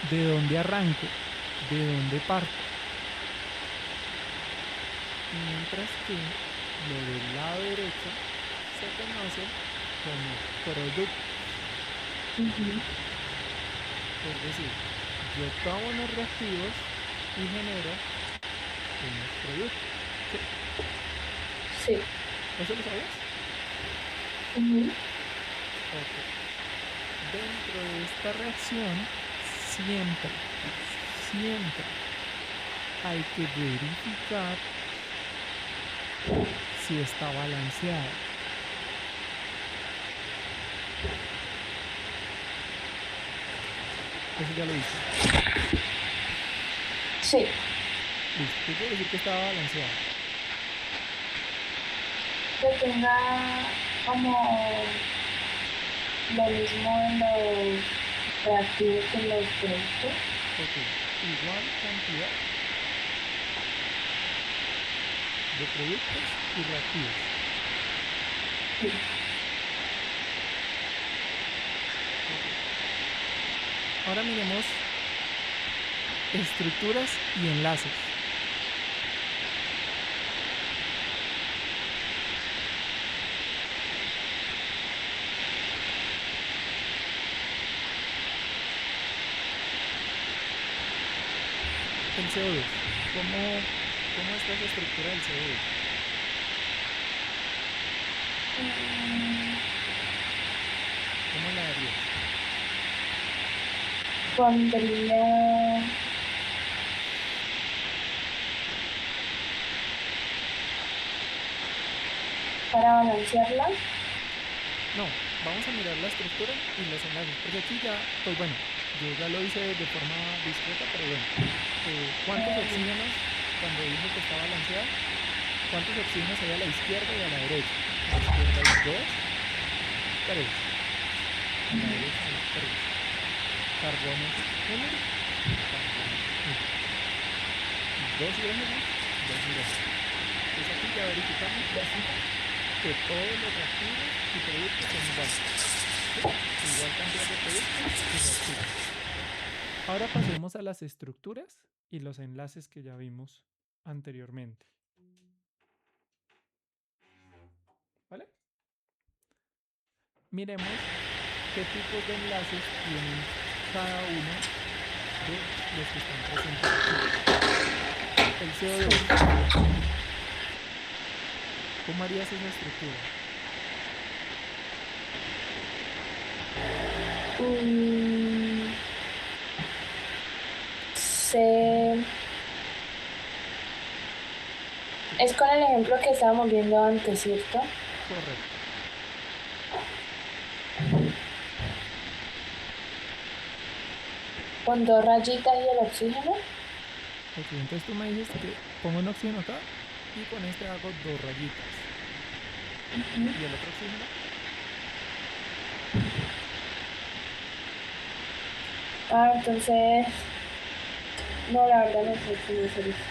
de dónde arranco, de dónde parto. Mientras que lo del lado derecho se conoce como productos. Ujú. Es decir, yo tomo unos reactivos y genero unos productos. ¿Sí? Sí. ¿Eso lo sabías? Ujú. Ok. Dentro de esta reacción, siempre hay que verificar si está balanceada. Eso ya lo viste. Sí. Listo. ¿Qué quiere decir que estaba balanceada? Que tenga como lo mismo en los reactivos que en los productos. Ok. Igual cantidad de productos y reactivos. Sí. Ok. Ahora miremos estructuras y enlaces. El CO2. ¿Cómo está esa estructura del CO2? Mm, ¿Cómo la harías? pondría para balancearla. No, vamos a mirar la estructura y los enlaces, porque aquí ya, pues bueno, yo ya lo hice de forma discreta, pero bueno, ¿cuántos oxígenos, cuando dije que está balanceado, cuántos oxígenos hay a la izquierda y a la derecha? A la izquierda hay 2, 3, a la derecha hay 3. Carbonos 1, carbonos 1. 2 hidrógenos, 2 hidrógenos. Entonces aquí ya verificamos que todos los reactivos y productos son iguales. ¿Sí? Igual cantidad de productos y reactivos. Ahora pasemos a las estructuras y los enlaces que ya vimos anteriormente. ¿Vale? Miremos qué tipos de enlaces tienen cada uno de los que están presentes aquí. El CO2. ¿Cómo harías esa estructura? Es con el ejemplo que estábamos viendo antes, ¿cierto? Correcto. Con 2 rayitas y el oxígeno. Ok, entonces tú me dices que pongo un oxígeno acá y con este hago 2 rayitas. ¿Y el otro oxígeno? Entonces... No, la verdad no sé cómo hacer eso.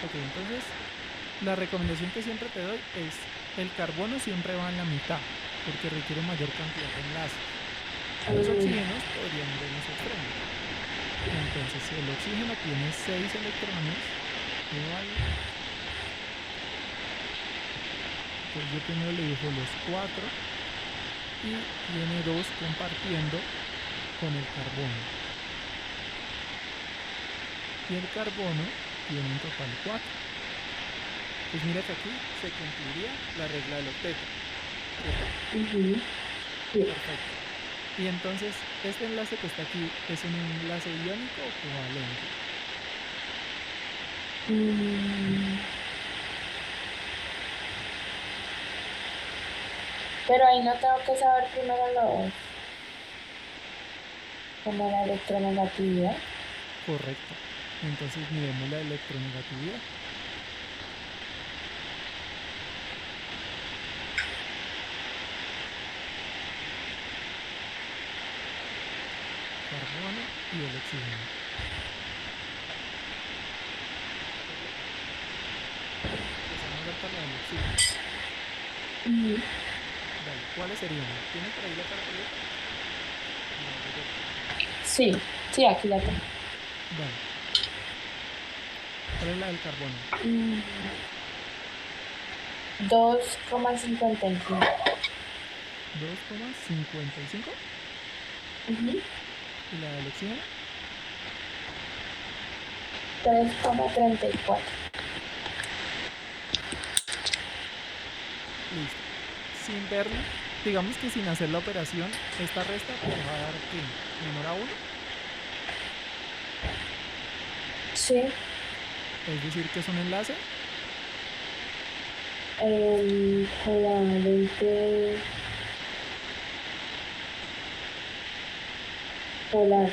Ok, entonces la recomendación que siempre te doy es el carbono siempre va en la mitad porque requiere mayor cantidad de enlaces. Los oxígenos podrían ir en los extremos. Entonces si el oxígeno tiene 6 electrones, igual, pues yo primero le digo los 4 y tiene 2 compartiendo con el carbono. Y el carbono tiene en total 4. Pues mira que aquí se cumpliría la regla del octeto. Perfecto. Y entonces, este enlace que está aquí, ¿es un enlace iónico o covalente? Pero ahí no tengo que saber primero como la electronegatividad. Correcto. Entonces miremos la electronegatividad. Carbono y el oxígeno. Empezamos a ver para la del oxígeno. Dale, ¿cuáles serían? ¿Tienes por ahí la carpeta? Sí, aquí la tengo. Dale. ¿Cuál es la del carbono? 2,55. 2,55. ¿Y la del oxígeno? 3,34. Listo. Sin verlo, digamos que sin hacer la operación, esta resta te va a dar ¿qué? ¿Menor a 1? Sí. Es decir, que es un enlace Covalente polar.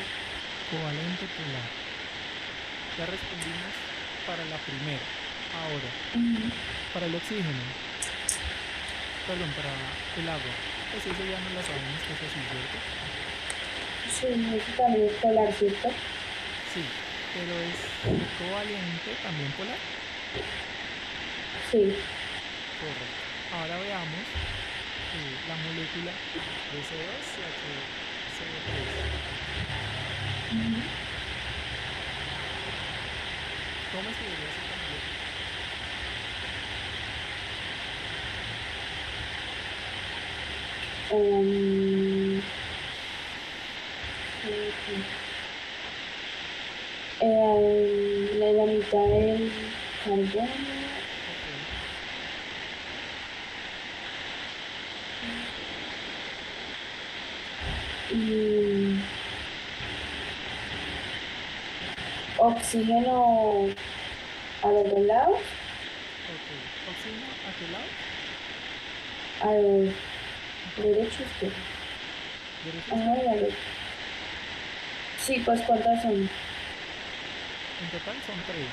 covalente polar. Ya respondimos para la primera. Ahora, para el oxígeno, perdón, para el agua, pues eso ya no lo sabemos que es así, ¿cierto? Sí, eso también es polar, ¿cierto? Sí, pero es covalente también polar. Sí. Correcto. Ahora veamos la molécula de CO2-CH3. ¿Cómo escribirías esta molécula? La mitad del carbono. Y oxígeno a los dos lados. Ok, oxígeno, ¿a qué lado? A los Derecho, izquierda. Derecha, Ajá, izquierda. vale. Sí, pues ¿cuántas son? En total son tres.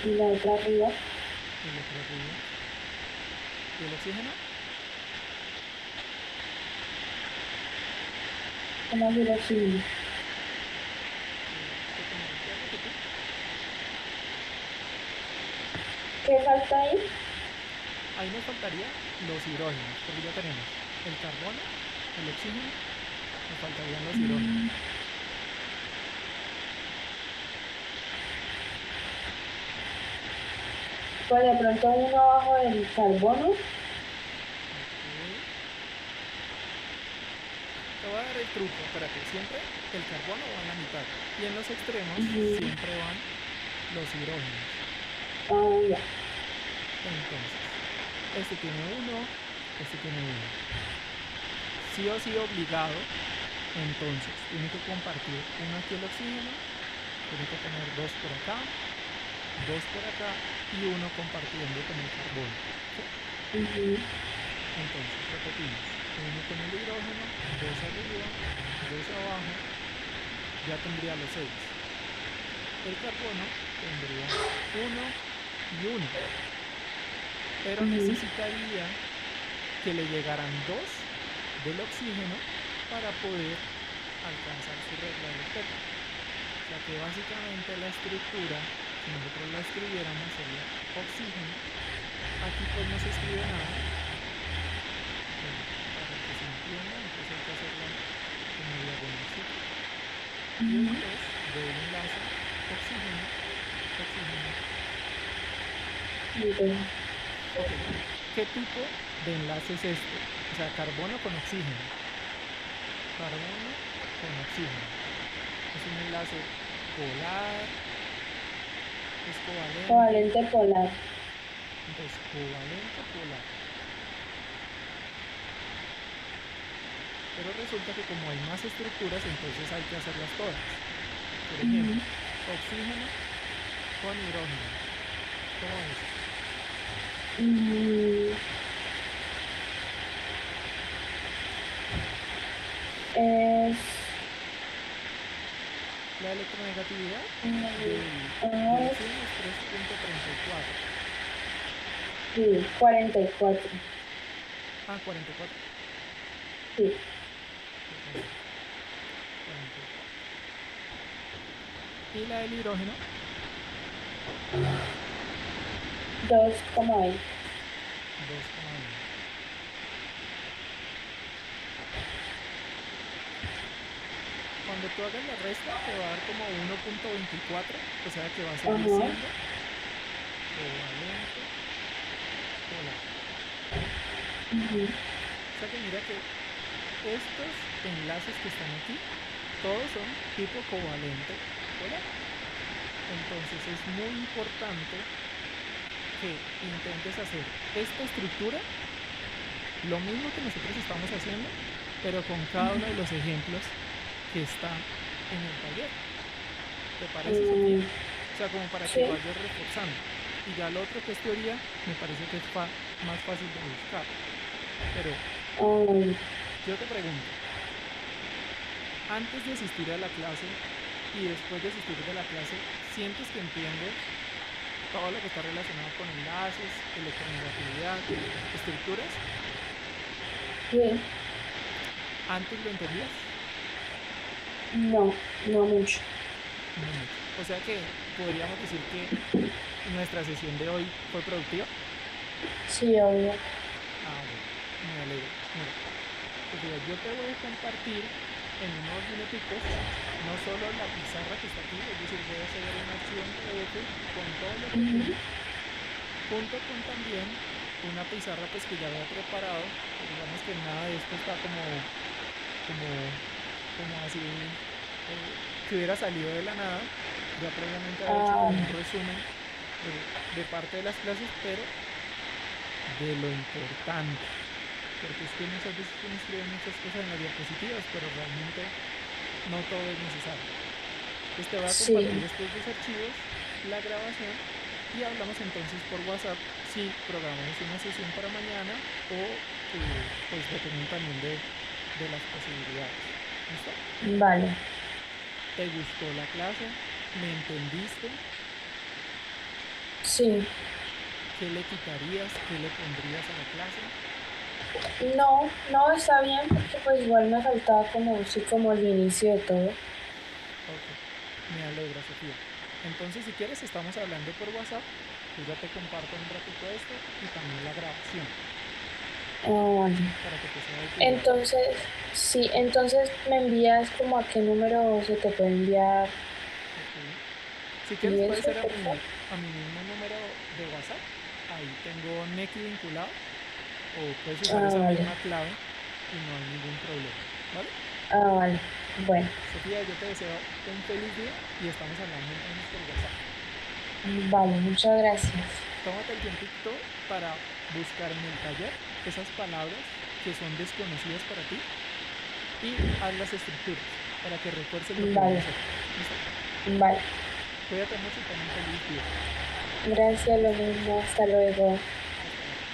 Y la otra arriba. El otro arriba. ¿Y el oxígeno? ¿Cómo así el oxígeno? ¿Qué te me puedes repetir? ¿Qué falta ahí? Ahí nos faltaría los hidrógenos, porque ya tenemos el carbono, el oxígeno, nos faltarían los hidrógenos. Pues de pronto uno abajo del carbono. Ok. Te voy a dar el truco, espérate, siempre el carbono va en la mitad y en los extremos siempre van los hidrógenos. Ah, ya. Entonces, este tiene uno, este tiene uno. Sí o sí obligado, entonces tiene que compartir uno aquí el oxígeno, tiene que tener dos por acá, dos por acá y uno compartiendo con el carbono. ¿Sí? Entonces repetimos, uno con el hidrógeno, dos arriba, dos abajo, ya tendría los 6. El carbono tendría uno y uno, pero necesitaría que le llegaran dos del oxígeno para poder alcanzar su regla del octeto. O sea que básicamente la estructura, si nosotros la escribiéramos, sería oxígeno. Aquí pues no se escribe nada, para que se entienda, entonces hay que hacerla como diagonalcita. Y después doble enlace, oxígeno, oxígeno. Ok, ¿qué tipo de enlace es este? O sea, carbono con oxígeno. Carbono con oxígeno. Es un enlace polar, es covalente. Covalente polar. Entonces, covalente polar. Pero resulta que como hay más estructuras, entonces hay que hacerlas todas. Por ejemplo, oxígeno con hidrógeno. ¿Cómo es? Es La electronegatividad del oxígeno es 3.34. sí, 44. Ah, 44. Sí. 44. Y la del hidrógeno, 2,20. 2,1. Cuando tú hagas la resta te va a dar como 1.24, o sea que va a seguir siendo covalente polar. O sea que mira que estos enlaces que están aquí, todos son tipo covalente polar. Entonces es muy importante que intentes hacer esta estructura, lo mismo que nosotros estamos haciendo, pero con cada uno de los ejemplos que están en el taller. ¿Te parece, Sofía? O sea, como para que vayas reforzando. Y ya lo otro que es teoría, me parece que es más fácil de buscar. Pero yo te pregunto, antes de asistir a la clase y después de asistir a la clase, ¿sientes que entiendes todo lo que está relacionado con enlaces, electronegatividad, estructuras? Sí. ¿Antes lo entendías? No, no mucho. No mucho. O sea que podríamos decir que nuestra sesión de hoy fue productiva. Sí, obvio. Ah, bueno, me alegro. Mira, Sofía, yo te voy a compartir en unos minuticos no solo la pizarra que está aquí, es decir, voy a hacer un archivo en PDF con todo lo que vi, junto con también una pizarra pues que ya había preparado, pues digamos que nada de esto está como así que hubiera salido de la nada, ya previamente había hecho como un resumen de parte de las clases, pero de lo importante, porque es que muchas veces uno escribe muchas cosas en las diapositivas, pero realmente no todo es necesario. Pues te voy a compartir estos dos archivos, la grabación, y hablamos entonces por WhatsApp si programamos una sesión para mañana o pues dependiendo también de las posibilidades. ¿Listo? Vale. ¿Te gustó la clase? ¿Me entendiste? Sí. ¿Qué le quitarías? ¿Qué le pondrías a la clase? No, no está bien porque pues igual me faltaba como, sí, como el inicio de todo. Ok, me alegra, Sofía. Entonces, si quieres, estamos hablando por WhatsApp. Yo ya te comparto un ratico esto y también la grabación Ah, vale. para que te sea de utilidad. Entonces, sí, entonces me envías como a qué número se te puede enviar Ok. Si quieres, y puede eso, ser por favor. a mi mismo número de WhatsApp. Ahí tengo Nequi vinculado. O puedes usar Ah, esa vale. misma clave y no hay ningún problema. ¿Vale? Ah, vale. Bueno, Sofía, yo te deseo un feliz día y estamos hablando entonces por WhatsApp. vale, muchas gracias. Tómate el tiempito para buscar en el taller esas palabras que son desconocidas para ti y haz las estructuras para que refuerces lo que Vale, vayas a hacer. ¿Listo? vale. Cuídate mucho y ten un feliz día. Gracias, lo mismo. Hasta luego. Hasta luego.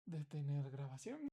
Detener grabación.